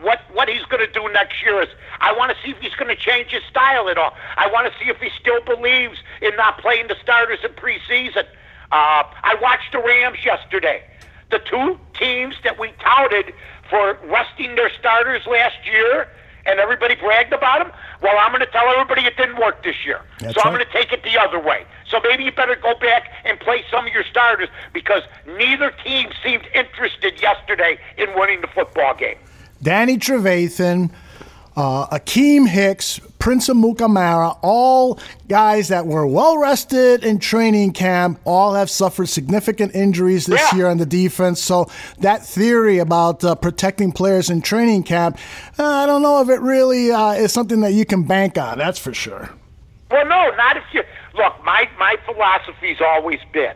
what he's going to do next year is, I want to see if he's going to change his style at all. I want to see if he still believes in not playing the starters in preseason. I watched the Rams yesterday. The two teams that we touted for resting their starters last year, and everybody bragged about them, well, I'm going to tell everybody it didn't work this year. I'm going to take it the other way. So maybe you better go back and play some of your starters, because neither team seemed interested yesterday in winning the football game. Danny Trevathan, Akeem Hicks, Prince Amukamara, all guys that were well-rested in training camp, all have suffered significant injuries this year on the defense. So that theory about protecting players in training camp, I don't know if it really is something that you can bank on, that's for sure. Well, no, not if you... Look, my philosophy's always been,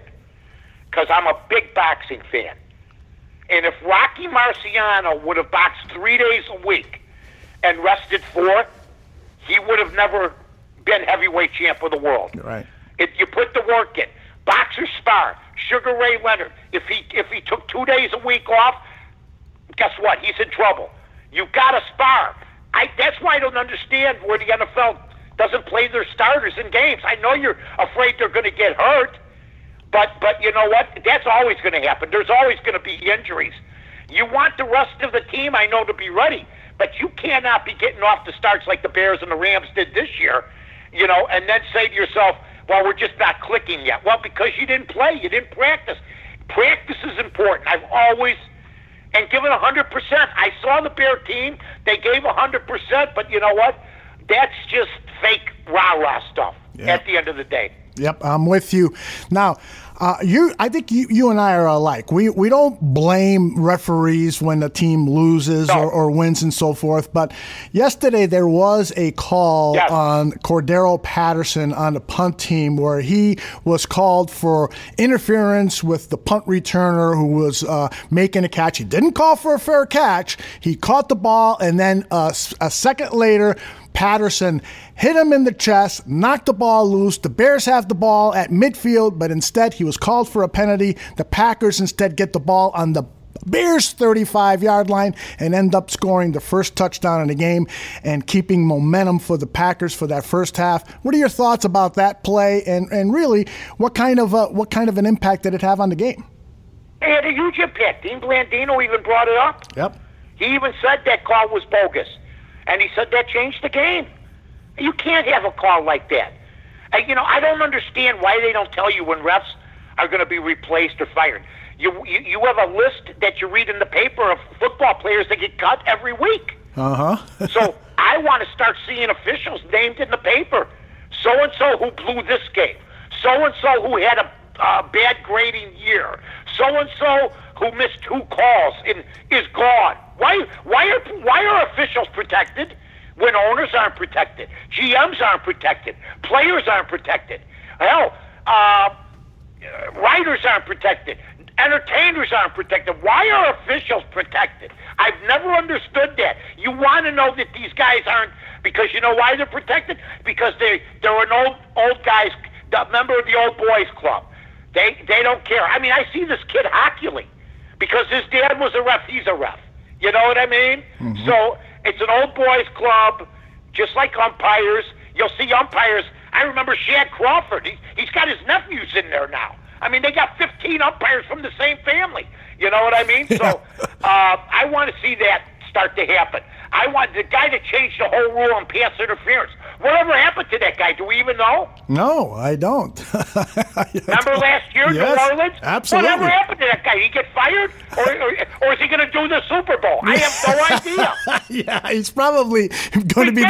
because I'm a big boxing fan, and if Rocky Marciano would have boxed 3 days a week and rested 4, he would have never been heavyweight champ of the world. Right. If you put the work in, boxers spar. Sugar Ray Leonard, if he took 2 days a week off, guess what? He's in trouble. You got to spar. That's why I don't understand where the NFL doesn't play their starters in games. I know you're afraid they're going to get hurt, but you know what? That's always going to happen. There's always going to be injuries. You want the rest of the team, I know, to be ready, but you cannot be getting off the starts like the Bears and the Rams did this year, and then say to yourself, well, we're just not clicking yet. Well, because you didn't play. You didn't practice. Practice is important. I've always, and given 100%. I saw the Bear team. They gave 100%, but you know what? That's just fake rah-rah stuff at the end of the day. Yep, I'm with you. Now, I think you and I are alike. We don't blame referees when the team loses or wins and so forth. But yesterday there was a call on Cordero Patterson on the punt team where he was called for interference with the punt returner who was making a catch. He didn't call for a fair catch. He caught the ball, and then a second later, Patterson hit him in the chest, knocked the ball loose. The Bears have the ball at midfield, but instead he was called for a penalty. The Packers instead get the ball on the Bears' 35-yard line and end up scoring the first touchdown in the game and keeping momentum for the Packers for that first half. What are your thoughts about that play, and really what kind of an impact did it have on the game? It had a huge impact. Dean Blandino even brought it up. Yep. He even said that call was bogus. And he said that changed the game. You can't have a call like that. I don't understand why they don't tell you when refs are going to be replaced or fired. You have a list that you read in the paper of football players that get cut every week. So I want to start seeing officials named in the paper. So-and-so who blew this game. So-and-so who had a bad grading year. So-and-so who missed 2 calls and is gone. Why are officials protected when owners aren't protected? GMs aren't protected. Players aren't protected. Hell, writers aren't protected. Entertainers aren't protected. Why are officials protected? I've never understood that. You want to know that these guys aren't, because you know why they're protected? Because they're an old guys, a member of the old boys club. They don't care. I mean, I see this kid Hockley because his dad was a ref. He's a ref. You know what I mean? Mm-hmm. So it's an old boys club, just like umpires. You'll see umpires. I remember Shad Crawford. He's got his nephews in there now. I mean, they got 15 umpires from the same family. You know what I mean? So I want to see that start to happen. I want the guy that changed the whole rule on pass interference. Whatever happened to that guy? Do we even know? No, I don't. Remember last year, yes, New Orleans? Absolutely. Whatever happened to that guy? He get fired? Or is he going to do the Super Bowl? I have no idea. Yeah, he's probably going to be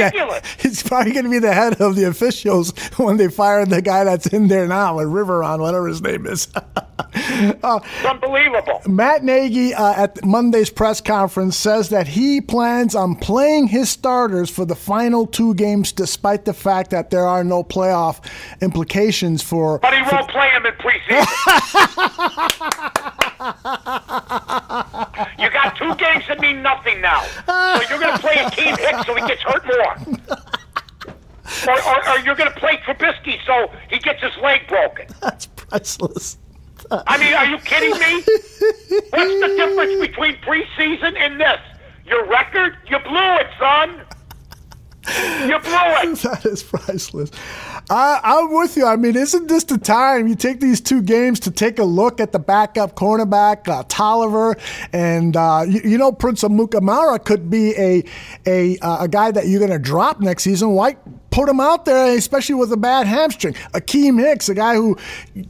he's probably going to be the head of the officials when they fire the guy that's in there now, or Riveron, whatever his name is. It's unbelievable. Matt Nagy at Monday's press conference says that he plans on playing his starters for the final 2 games, despite the fact that there are no playoff implications for. But he won't play him in preseason. You got 2 games that mean nothing now. So you're going to play Akeem Hicks so he gets hurt more. Or you're going to play Trubisky so he gets his leg broken. That's priceless. I mean, are you kidding me? What's the difference between preseason and this? Your record? You blew it, son. You blew it. That is priceless. I'm with you. I mean, isn't this the time you take these 2 games to take a look at the backup cornerback, Tolliver, and Prince Amukamara could be a guy that you're going to drop next season. Why put him out there, especially with a bad hamstring? Akeem Hicks, a guy who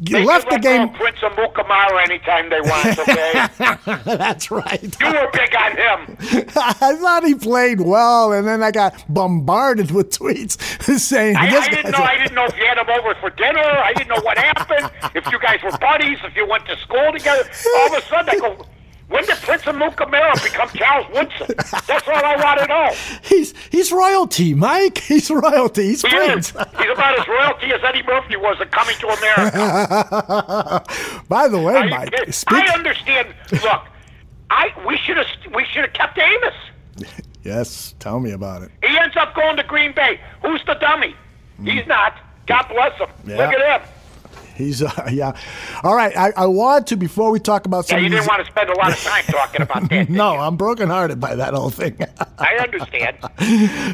left the game. Prince Amukamara anytime they want, okay? That's right. You were big on him. I thought he played well, and then I got bombarded with tweets saying I didn't know if you had him over for dinner. I didn't know what happened. If you guys were buddies, if you went to school together. All of a sudden, I go, when did Prince Amukamara become Charles Woodson? That's all I want to know. He's royalty, Mike. He's royalty. He's friends. He's about as royalty as Eddie Murphy was at Coming to America. By the way, Mike, I understand. Look, we should have kept Amos. Yes, tell me about it. He ends up going to Green Bay. Who's the dummy? He's not. God bless him. Yeah. Look at him. He's yeah. All right, I want to, before we talk about some Yeah, you of didn't these, want to spend a lot of time talking about that. no, I'm brokenhearted by that whole thing. I understand.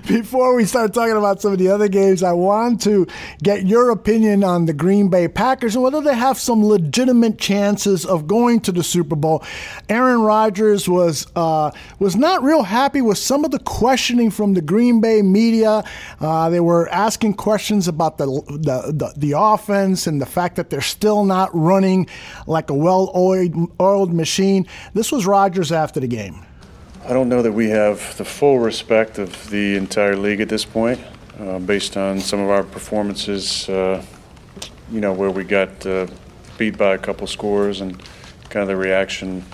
Before we start talking about some of the other games, I want to get your opinion on the Green Bay Packers and whether they have some legitimate chances of going to the Super Bowl. Aaron Rodgers was not real happy with some of the questioning from the Green Bay media. They were asking questions about the offense and the fact that they're still not running like a well-oiled machine. This was Rodgers after the game. I don't know that we have the full respect of the entire league at this point, based on some of our performances, where we got beat by a couple scores and kind of the reaction,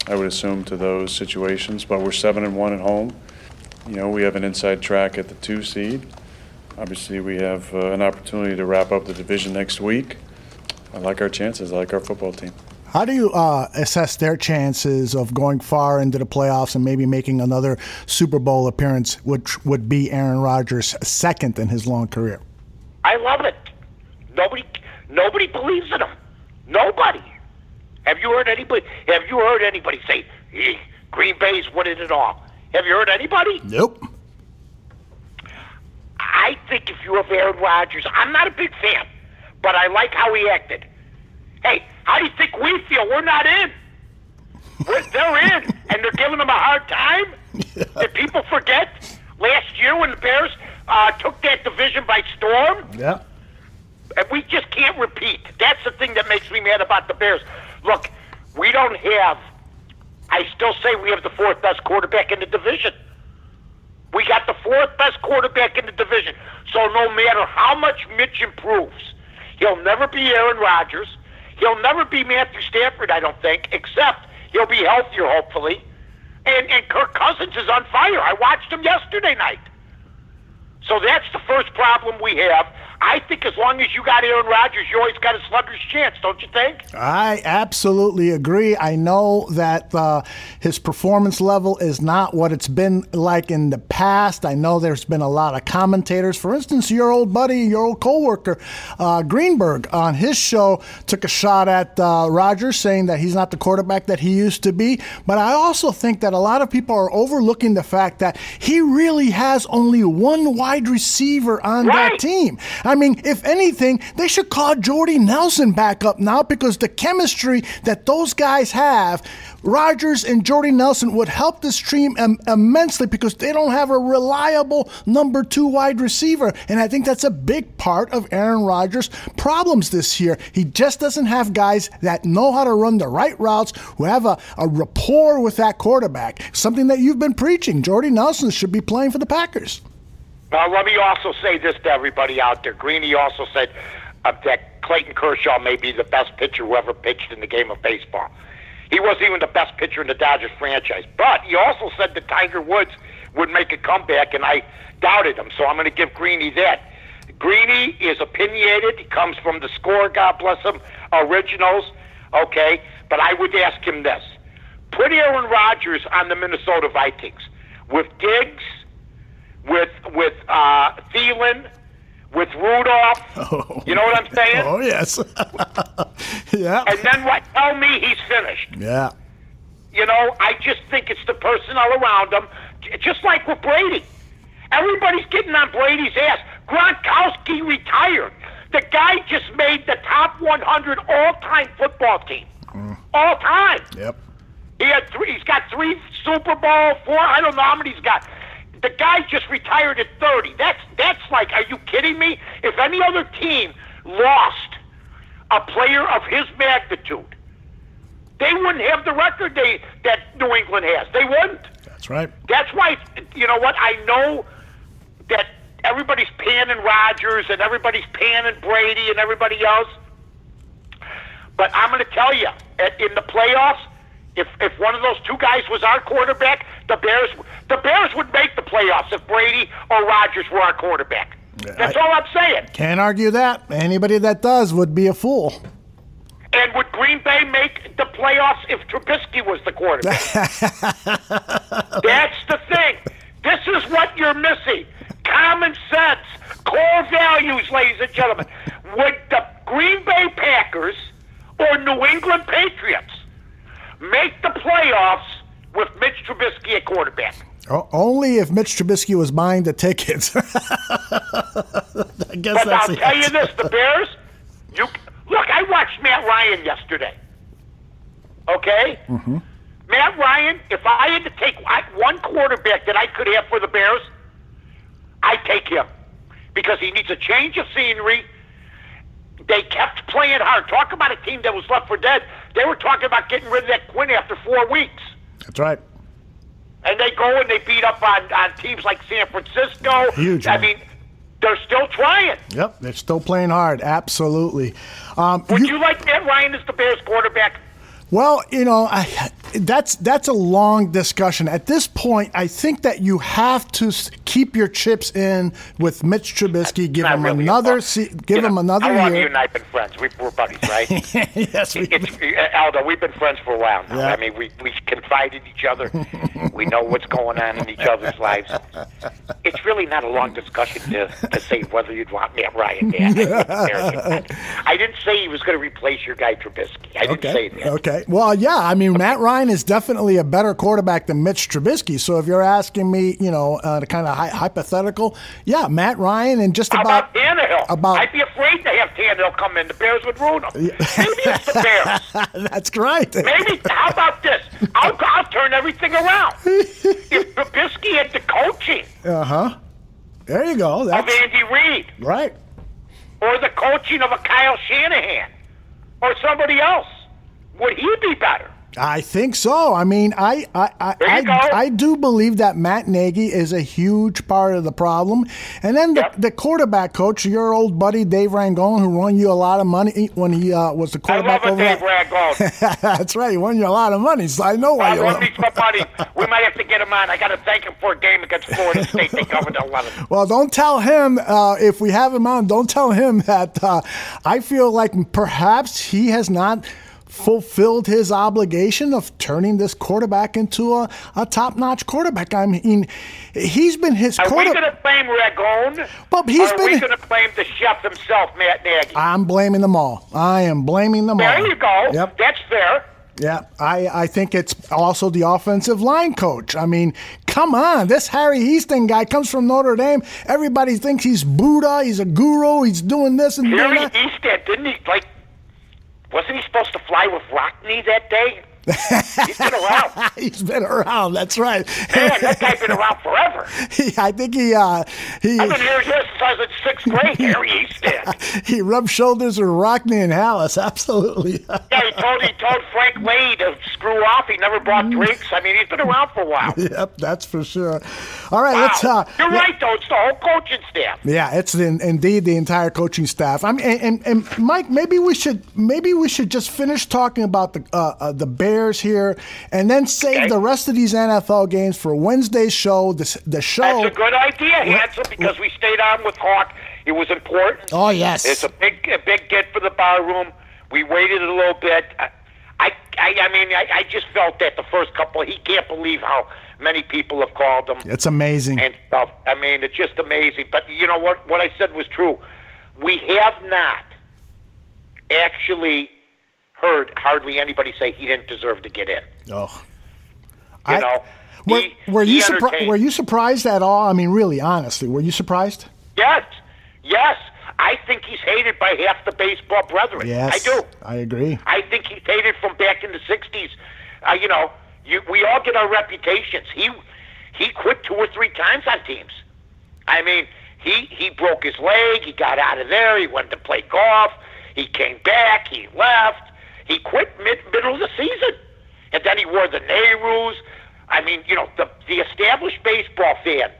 I would assume, to those situations. But we're 7-1 at home. We have an inside track at the 2 seed. Obviously, we have an opportunity to wrap up the division next week. I like our chances. I like our football team. How do you assess their chances of going far into the playoffs and maybe making another Super Bowl appearance, which would be Aaron Rodgers' second in his long career? I love it. Nobody believes in him. Nobody. Have you heard anybody say, hey, Green Bay's winning it all? Have you heard anybody? Nope. I think if you have Aaron Rodgers, I'm not a big fan, but I like how he acted. Hey, how do you think we feel? We're not in. They're in, and they're giving them a hard time? Yeah. Did people forget last year when the Bears took that division by storm? Yeah. And we just can't repeat. That's the thing that makes me mad about the Bears. Look, we don't have, I still say we have the 4th best quarterback in the division. We got the 4th best quarterback in the division. So no matter how much Mitch improves, he'll never be Aaron Rodgers. He'll never be Matthew Stafford, I don't think, except he'll be healthier, hopefully. And Kirk Cousins is on fire. I watched him yesterday night. So that's the first problem we have. I think as long as you got Aaron Rodgers, you always got a slugger's chance, don't you think? I absolutely agree. I know that his performance level is not what it's been like in the past. I know there's been a lot of commentators. For instance, your old buddy, your old coworker, Greenberg, on his show took a shot at Rodgers, saying that he's not the quarterback that he used to be. But I also think that a lot of people are overlooking the fact that he really has only one wide receiver on that team. I mean, if anything, they should call Jordy Nelson back up now, because the chemistry that those guys have, Rodgers and Jordy Nelson, would help this team immensely, because they don't have a reliable number 2 wide receiver. And I think that's a big part of Aaron Rodgers' problems this year. He just doesn't have guys that know how to run the right routes, who have a rapport with that quarterback, something that you've been preaching. Jordy Nelson should be playing for the Packers. Let me also say this to everybody out there. Greeny also said that Clayton Kershaw may be the best pitcher who ever pitched in the game of baseball. He wasn't even the best pitcher in the Dodgers franchise. But he also said that Tiger Woods would make a comeback, and I doubted him. So I'm going to give Greeny that. Greeny is opinionated. He comes from the Score, God bless him, originals. Okay? But I would ask him this. Put Aaron Rodgers on the Minnesota Vikings with Diggs, with Thielen, with Rudolph. Oh. You know what I'm saying? Oh, yes. Yeah. And then what? Tell me he's finished. Yeah. I just think it's the personnel around him, just like with Brady. Everybody's getting on Brady's ass. Gronkowski retired. The guy just made the top 100 all-time football team. All time. Yep. He's got 3 Super Bowl, 4, I don't know how many he's got. The guy just retired at 30. That's like, are you kidding me? If any other team lost a player of his magnitude, they wouldn't have the record that New England has. They wouldn't. That's right. That's why, you know what, I know that everybody's panning Rodgers and everybody's panning Brady and everybody else, but I'm going to tell you, in the playoffs, if one of those 2 guys was our quarterback, the Bears would make the playoffs if Brady or Rodgers were our quarterback. That's all I'm saying. Can't argue that. Anybody that does would be a fool. And would Green Bay make the playoffs if Trubisky was the quarterback? That's the thing. This is what you're missing. Common sense, core values, ladies and gentlemen. Would the Green Bay Packers or New England Patriots make the playoffs with Mitch Trubisky at quarterback? Only if Mitch Trubisky was buying the tickets. I guess But that's I'll tell you this, the Bears, look, I watched Matt Ryan yesterday. Okay? Mm-hmm. Matt Ryan, if I had to take one quarterback that I could have for the Bears, I'd take him. Because he needs a change of scenery. They kept playing hard. Talk about a team that was left for dead. They were talking about getting rid of that Quinn after 4 weeks. That's right. And they go and they beat up on teams like San Francisco. Huge. I mean, they're still trying. Yep, they're still playing hard. Absolutely. Would you like Matt Ryan as the Bears quarterback? Well, that's a long discussion. At this point, I think that you have to keep your chips in with Mitch Trubisky. Give him another How long year. you and I have been friends? We're buddies, right? Yes, Aldo, we've been friends for a while now. Yeah. I mean, we confide in each other. We know what's going on in each other's lives. It's really not a long discussion to say whether you'd want Matt Ryan there. I didn't say he was going to replace your guy Trubisky. I didn't say that. Okay. Well, yeah. I mean, Matt Ryan is definitely a better quarterback than Mitch Trubisky. So if you're asking me, the kind of hypothetical, yeah, Matt Ryan and just How about Tannehill? I'd be afraid to have Tannehill come in. The Bears would ruin him. Maybe it's the Bears. That's right. Maybe. How about this? I'll turn everything around. If Trubisky had the coaching There you go. of Andy Reid, Right. or the coaching of a Kyle Shanahan, or somebody else, would he be better? I think so. I mean, I do believe that Matt Nagy is a huge part of the problem. And then the quarterback coach, your old buddy Dave Rangone, who won you a lot of money when he was the quarterback. I love Dave Rangone. That's right. He won you a lot of money, so I know why you love him. Buddy. We might have to get him on. I got to thank him for a game against Florida State. They covered 11. Well, don't tell him, if we have him on, don't tell him that I feel like perhaps he has not fulfilled his obligation of turning this quarterback into a top-notch quarterback. I mean, he's been his quarterback. Are we going to blame Ragone? Well, or are we going to blame the chef himself, Matt Nagy? I'm blaming them all. I am blaming them all. There you go. Yep. That's fair. Yeah, I think it's also the offensive line coach. I mean, come on. This Harry Easton guy comes from Notre Dame. Everybody thinks he's Buddha. He's a guru. He's doing this and doing that. Harry Easton, didn't he, wasn't he supposed to fly with Rockney that day? He's been around. He's been around. That's right. Man, that guy's been around forever. I think I've been hearing this since I was in 6th grade, Harry Easton. He rubbed shoulders with Rockney and Hallis. Absolutely. Yeah, he told Frank Lay to screw off. He never bought drinks. I mean, he's been around for a while. Yep, that's for sure. All right, wow. let's. You're right, though. It's the whole coaching staff. Yeah, it's indeed the entire coaching staff. I mean, and Mike, maybe we should just finish talking about the Bears here, and then save the rest of these NFL games for Wednesday's show. The show. That's a good idea, Hansel, because we stayed on with Hawk. It was important. Oh yes, it's a big get for the Barroom. We waited a little bit. I just felt that the first couple. He can't believe how many people have called him. It's amazing and stuff. I mean, it's just amazing. But you know what? What I said was true. We have not actually heard hardly anybody say he didn't deserve to get in. Oh, were you surprised at all? I mean, really, honestly, were you surprised? Yes. I think he's hated by half the baseball brethren. Yes, I do. I agree. I think he's hated from back in the 60s. We all get our reputations. He quit 2 or 3 times on teams. I mean, he broke his leg. He got out of there. He went to play golf. He came back. He left. He quit middle of the season. And then he wore the Nehrus. I mean, the established baseball fan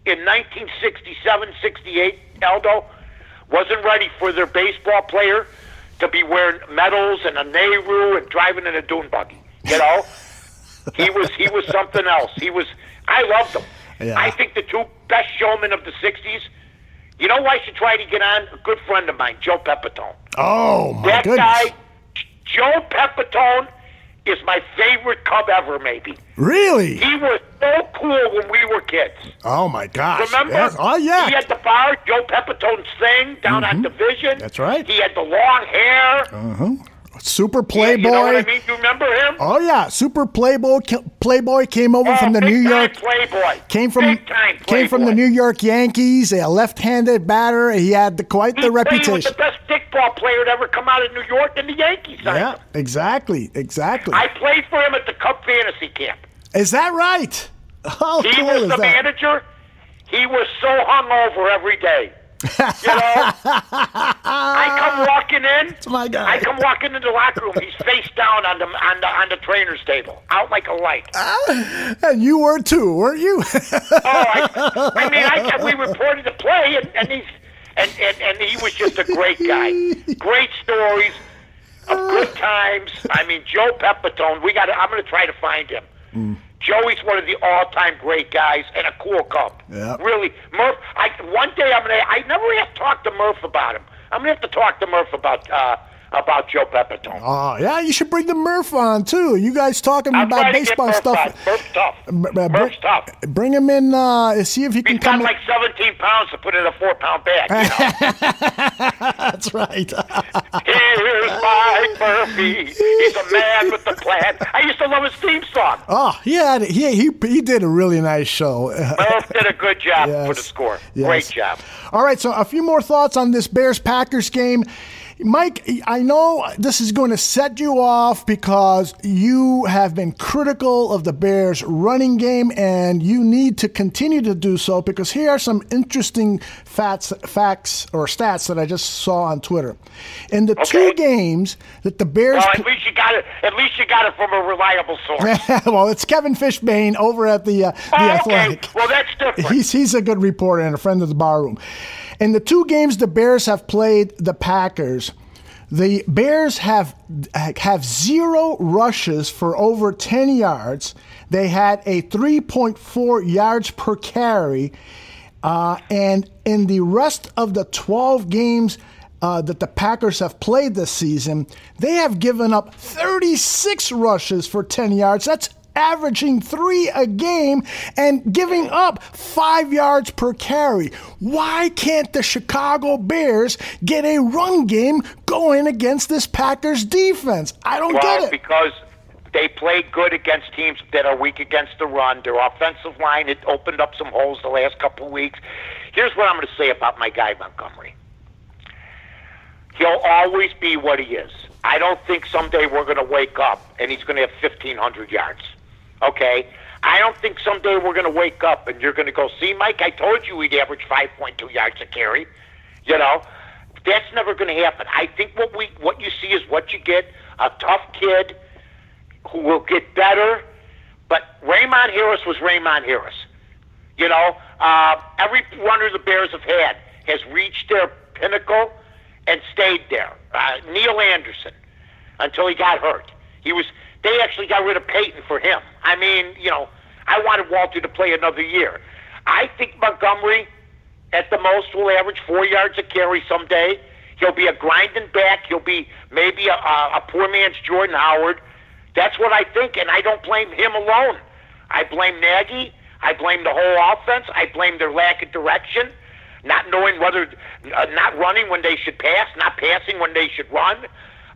in 1967, 68, Aldo, wasn't ready for their baseball player to be wearing medals and a Nehru and driving in a dune buggy. He was something else. I loved him. Yeah. I think the 2 best showmen of the 60s. You know who I should try to get on? A good friend of mine, Joe Pepitone. Oh, my that goodness. Guy, Joe Pepitone, is my favorite Cub ever, maybe. Really? He was so cool when we were kids. Oh, my gosh. Remember? Yes. Oh, yeah. He had the bar, Joe Pepitone's thing down on Division. That's right. He had the long hair. Super Playboy. You know what I mean? You remember him? Oh yeah, Super Playboy came over from the New York. Playboy. Came from the New York Yankees. A left-handed batter. He had quite the reputation. He was the best stickball player to ever come out of New York in the Yankees. Yeah, exactly. I played for him at the Cub Fantasy Camp. Is that right? Oh, he was the manager. He was so hungover every day. You know, I come walking in. That's my guy. I come walking into the locker room. He's face down on the trainer's table, out like a light. And you were too, weren't you? We reported the play, and he was just a great guy. Great stories of good times. I mean, Joe Pepitone. I'm going to try to find him. Joey's one of the all-time great guys and a cool Cub. Yeah. Really, Murph. One day I never have to talk to Murph about him. I'm gonna have to talk to Murph about Joe Pepitone. Oh yeah, you should bring the Murph on too. You guys talking about baseball stuff. Murph's tough. Murph's tough. Bring him in. See if he can come. He's got like 17 pounds to put in a 4-pound bag. You know? That's right. Here's Mike Murphy. He's a man with a plan. I used to love his theme song. Oh, he did a really nice show. Murph did a good job for the score. Yes. Great job. All right, so a few more thoughts on this Bears-Packers game. Mike, I know this is going to set you off because you have been critical of the Bears' running game, and you need to continue to do so because here are some interesting facts or stats that I just saw on Twitter. In the two games that the Bears... Well, at least you got it from a reliable source. Well, it's Kevin Fishbane over at the Athletic. Okay. Well, that's different. He's a good reporter and a friend of the Barroom. In the two games the Bears have played the Packers, the Bears have 0 rushes for over 10 yards. They had a 3.4 yards per carry. And in the rest of the 12 games that the Packers have played this season, they have given up 36 rushes for 10 yards. That's averaging 3 a game and giving up 5 yards per carry. Why can't the Chicago Bears get a run game going against this Packers defense? I don't get it. Because they play good against teams that are weak against the run. Their offensive line, it opened up some holes the last couple of weeks. Here's what I'm going to say about my guy Montgomery. He'll always be what he is. I don't think someday we're going to wake up and he's going to have 1,500 yards. Okay? I don't think someday we're going to wake up and you're going to go, see, Mike, I told you he'd average 5.2 yards a carry. You know? That's never going to happen. I think what you see is what you get, a tough kid who will get better. But Raymond Harris was Raymond Harris. You know? Every runner the Bears have had has reached their pinnacle and stayed there. Neil Anderson, until he got hurt. They actually got rid of Peyton for him. I mean, you know, I wanted Walter to play another year. I think Montgomery, at the most, will average 4 yards a carry someday. He'll be a grinding back. He'll be maybe a poor man's Jordan Howard. That's what I think, and I don't blame him alone. I blame Nagy. I blame the whole offense. I blame their lack of direction, not knowing whether, not running when they should pass, not passing when they should run.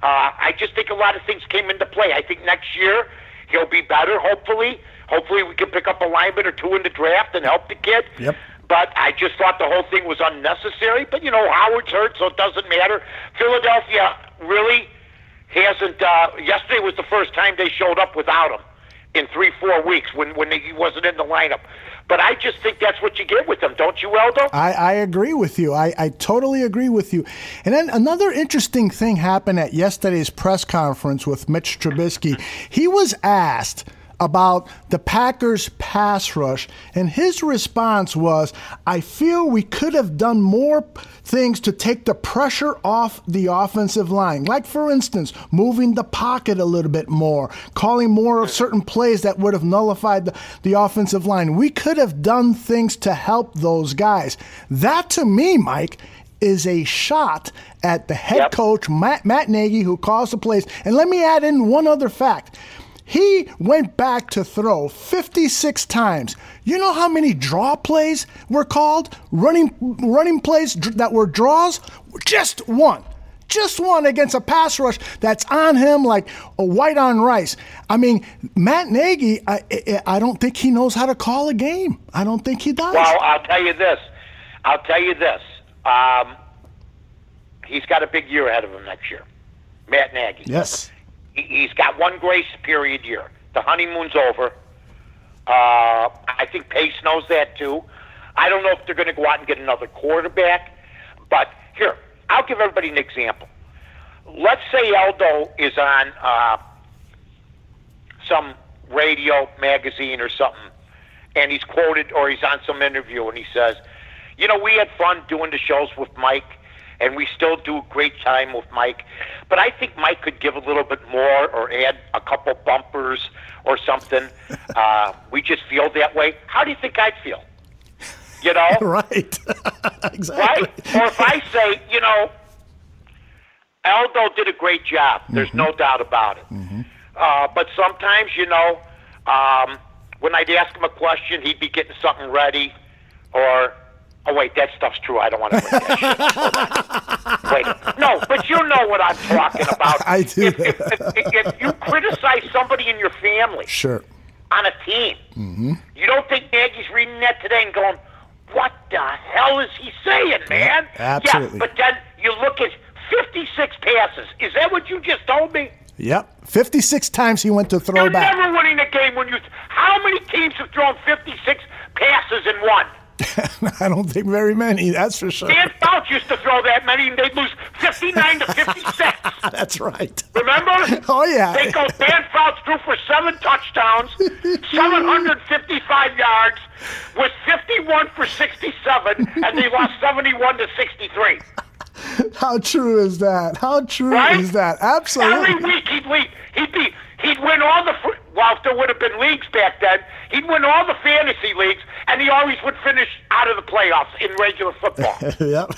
I just think a lot of things came into play. I think next year he'll be better, hopefully. Hopefully we can pick up a lineman or two in the draft and help the kid. Yep. But I just thought the whole thing was unnecessary. But, you know, Howard's hurt, so it doesn't matter. Philadelphia really hasn't yesterday was the first time they showed up without him in 3-4 weeks when he wasn't in the lineup. But I just think that's what you get with them, don't you, Aldo? I agree with you. I totally agree with you. And then another interesting thing happened at yesterday's press conference with Mitch Trubisky. He was asked about the Packers' pass rush, and his response was, I feel we could have done more things to take the pressure off the offensive line. Like, for instance, moving the pocket a little bit more, calling more of certain plays that would have nullified the offensive line. We could have done things to help those guys. That, to me, Mike, is a shot at the head coach, Matt Nagy, who calls the plays. And let me add in one other fact. He went back to throw 56 times. You know how many draw plays were called? Running plays that were draws? Just one. Just one against a pass rush that's on him like a white on rice. I mean, Matt Nagy, I don't think he knows how to call a game. I don't think he does. Well, I'll tell you this. He's got a big year ahead of him next year. Matt Nagy. Yes. He's got one grace period year. The honeymoon's over. I think Pace knows that too. I don't know if they're going to go out and get another quarterback. But here, I'll give everybody an example. Let's say Aldo is on some radio magazine or something, and he's quoted or he's on some interview, and he says, you know, we had fun doing the shows with Mike, and we still do a great time with Mike, but I think Mike could give a little bit more or add a couple bumpers or something. We just feel that way. How do you think I'd feel? You know? Right. Exactly. Right? Or if I say, you know, Aldo did a great job. There's no doubt about it. But sometimes, you know, when I'd ask him a question, he'd be getting something ready. Or, oh, wait, that stuff's true. I don't want to bring that shit. Wait. No, but you know what I'm talking about. I do. If you criticize somebody in your family on a team, you don't think Nagy's reading that today and going, what the hell is he saying, man? Absolutely. Yeah, but then you look at 56 passes. Is that what you just told me? Yep. 56 times he went to throw You're back. never winning a game when you... How many teams have thrown 56 passes and won? I don't think very many, that's for sure. Dan Fouts used to throw that many, and they'd lose 59 to 56. That's right. Remember? Oh, yeah. They go, Dan Fouts threw for 7 touchdowns, 755 yards, was 51 for 67, and they lost 71 to 63. How true is that? How true Right? is that? Absolutely. Every week he'd win all the, well, if there would have been leagues back then, he'd win all the fantasy leagues, and he always would finish out of the playoffs in regular football. Yep.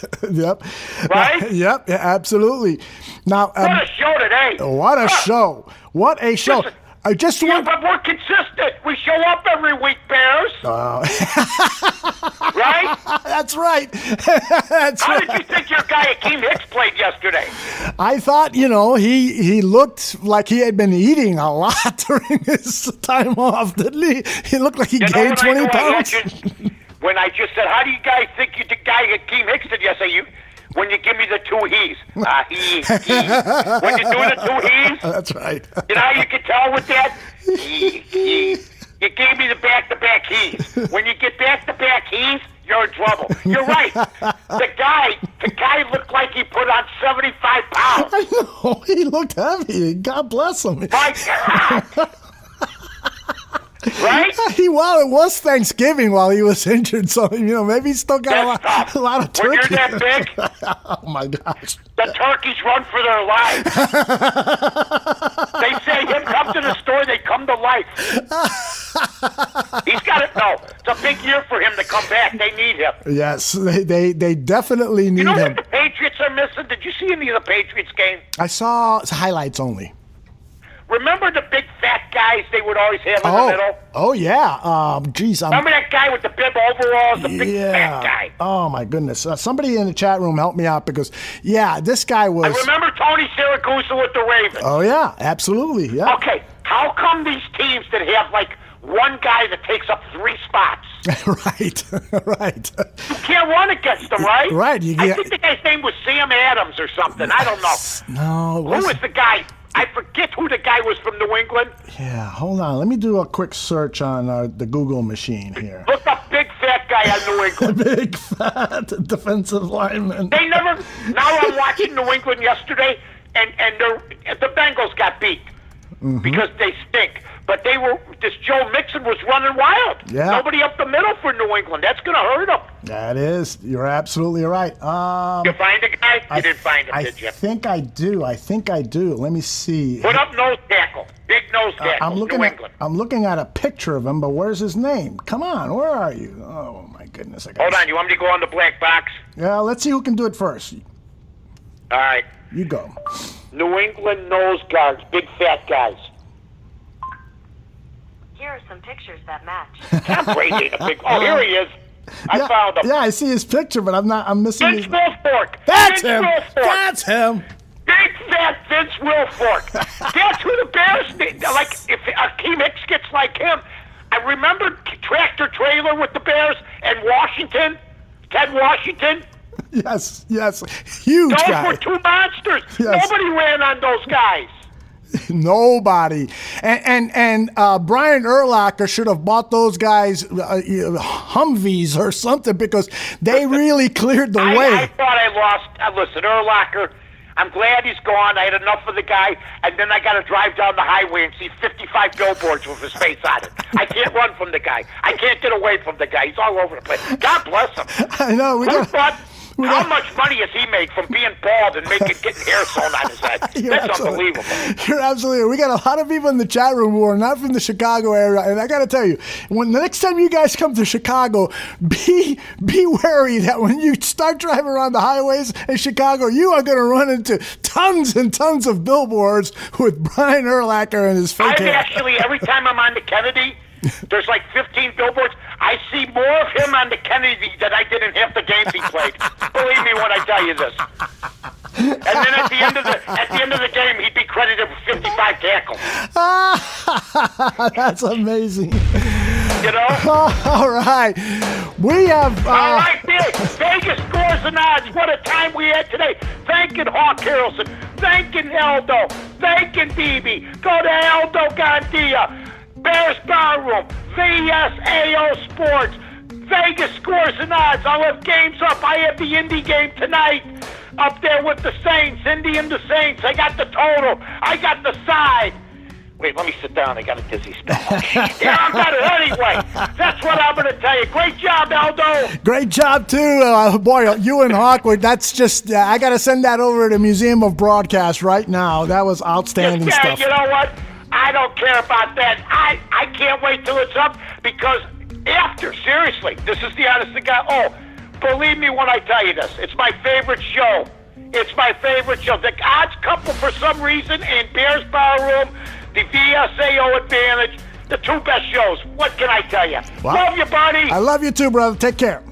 Right? Yep, absolutely. Now, What a show today. What a show. What a show. Listen, I just yeah, want... but we're consistent. We show up every week, Bears. Right? That's right. How did you think your guy Akeem Hicks played yesterday? I thought, you know, he looked like he had been eating a lot during his time off, didn't he? He looked like he gained 20 pounds. When I just said, how do you guys think the guy Akeem Hicks did yesterday? When you give me the 2 he's. He. When you do the 2 he's. That's right. You know how you can tell with that? He. You gave me the back-to-back he's. When you get back-to-back he's, you're in trouble. You're right. The guy looked like he put on 75 pounds. I know. He looked heavy. God bless him. My God. Right? Well, it was Thanksgiving while he was injured, so, you know, maybe he still got a lot of turkey. When you're that big, oh, my gosh. the turkeys run for their lives. They say him come to the store, they come to life. He's got it. No, it's a big year for him to come back. They need him. Yes, they definitely need You know him. what the Patriots are missing? Did you see any of the Patriots game? I saw highlights only. Remember the big fat guys they would always have in the middle? Oh, yeah. Geez, Remember that guy with the bib overalls, the big fat guy? Oh, my goodness. Somebody in the chat room help me out because, yeah, this guy was... I remember Tony Siragusa with the Ravens. Oh, yeah, absolutely, yeah. Okay, how come these teams that have, like, one guy that takes up 3 spots? Right. You can't run against them, right? Right. I think the guy's name was Sam Adams or something. I don't know. No. Who was the guy? I forget who the guy was from New England. Yeah, hold on. Let me do a quick search on the Google machine here. Look up big fat guy on New England. Big fat defensive lineman. They never. Now I'm watching New England yesterday, and the Bengals got beat because they stink. But this Joe Mixon was running wild. Yeah. Nobody up the middle for New England. That's going to hurt them. That is. You're absolutely right. You find a guy? You didn't find him, did you? I think I do. Let me see. Put up nose tackle. Big nose tackle. I'm looking at a picture of him, but where's his name? Come on, where are you? Oh, my goodness. Hold on. You want me to go on the black box? Yeah, let's see who can do it first. All right. You go. New England nose guards. Big fat guys. are some pictures that match. Tom Brady ain't a big. Oh, here he is. I found him. Yeah, I see his picture, but I'm missing Vince his. Wilfork. That's Vince him. Wilfork. That's him. Big fat Vince Wilfork. That's who the Bears need. Like, if Akeem Hicks gets like him. I remember Tractor Trailer with the Bears and Washington. Ted Washington. Yes. Huge Those guy. were two monsters. Yes. Nobody ran on those guys. Nobody. And Brian Urlacher should have bought those guys Humvees or something because they really cleared the way. I thought I lost. Listen, Urlacher, I'm glad he's gone. I had enough of the guy, and then I got to drive down the highway and see 55 billboards with his face on it. I can't run from the guy. I can't get away from the guy. He's all over the place. God bless him. I know. How much money has he made from being bald and getting hair sewn on his head? That's unbelievable. You're absolutely right. We got a lot of people in the chat room who are not from the Chicago area, and I got to tell you, when the next time you guys come to Chicago, be wary that when you start driving around the highways in Chicago, you are going to run into tons and tons of billboards with Brian Urlacher and his fake hair. Actually, every time I'm on the Kennedy, there's like 15 billboards. I see more of him on the Kennedy than I did in half the games he played. Believe me when I tell you this. And then at the end of the game, he'd be credited with 55 tackles. That's amazing. You know? All right. We have... All right, Vegas scores and odds. What a time we had today. Thanking Hawk Harrelson. Thanking Aldo. Thanking BB. Go to Aldo Gandia. Bears Barroom, VSAO Sports, Vegas Scores and Odds. I'll have games up. I have the Indy game tonight up there with the Saints. Indy and the Saints. I got the total. I got the side. Wait, let me sit down. I got a dizzy spell. Yeah, I'm better anyway. That's what I'm going to tell you. Great job, Aldo. Great job, too. Boy, you and Hawkwood, that's just, I got to send that over to the Museum of Broadcast right now. That was outstanding stuff. You know what? I don't care about that. I can't wait till it's up because seriously, this is the honest to God. Oh, believe me when I tell you this. It's my favorite show. It's my favorite show. The odds couple for some reason and Bears Barroom, the VSAO Advantage, the two best shows. What can I tell you? Wow. Love you, buddy. I love you too, brother. Take care.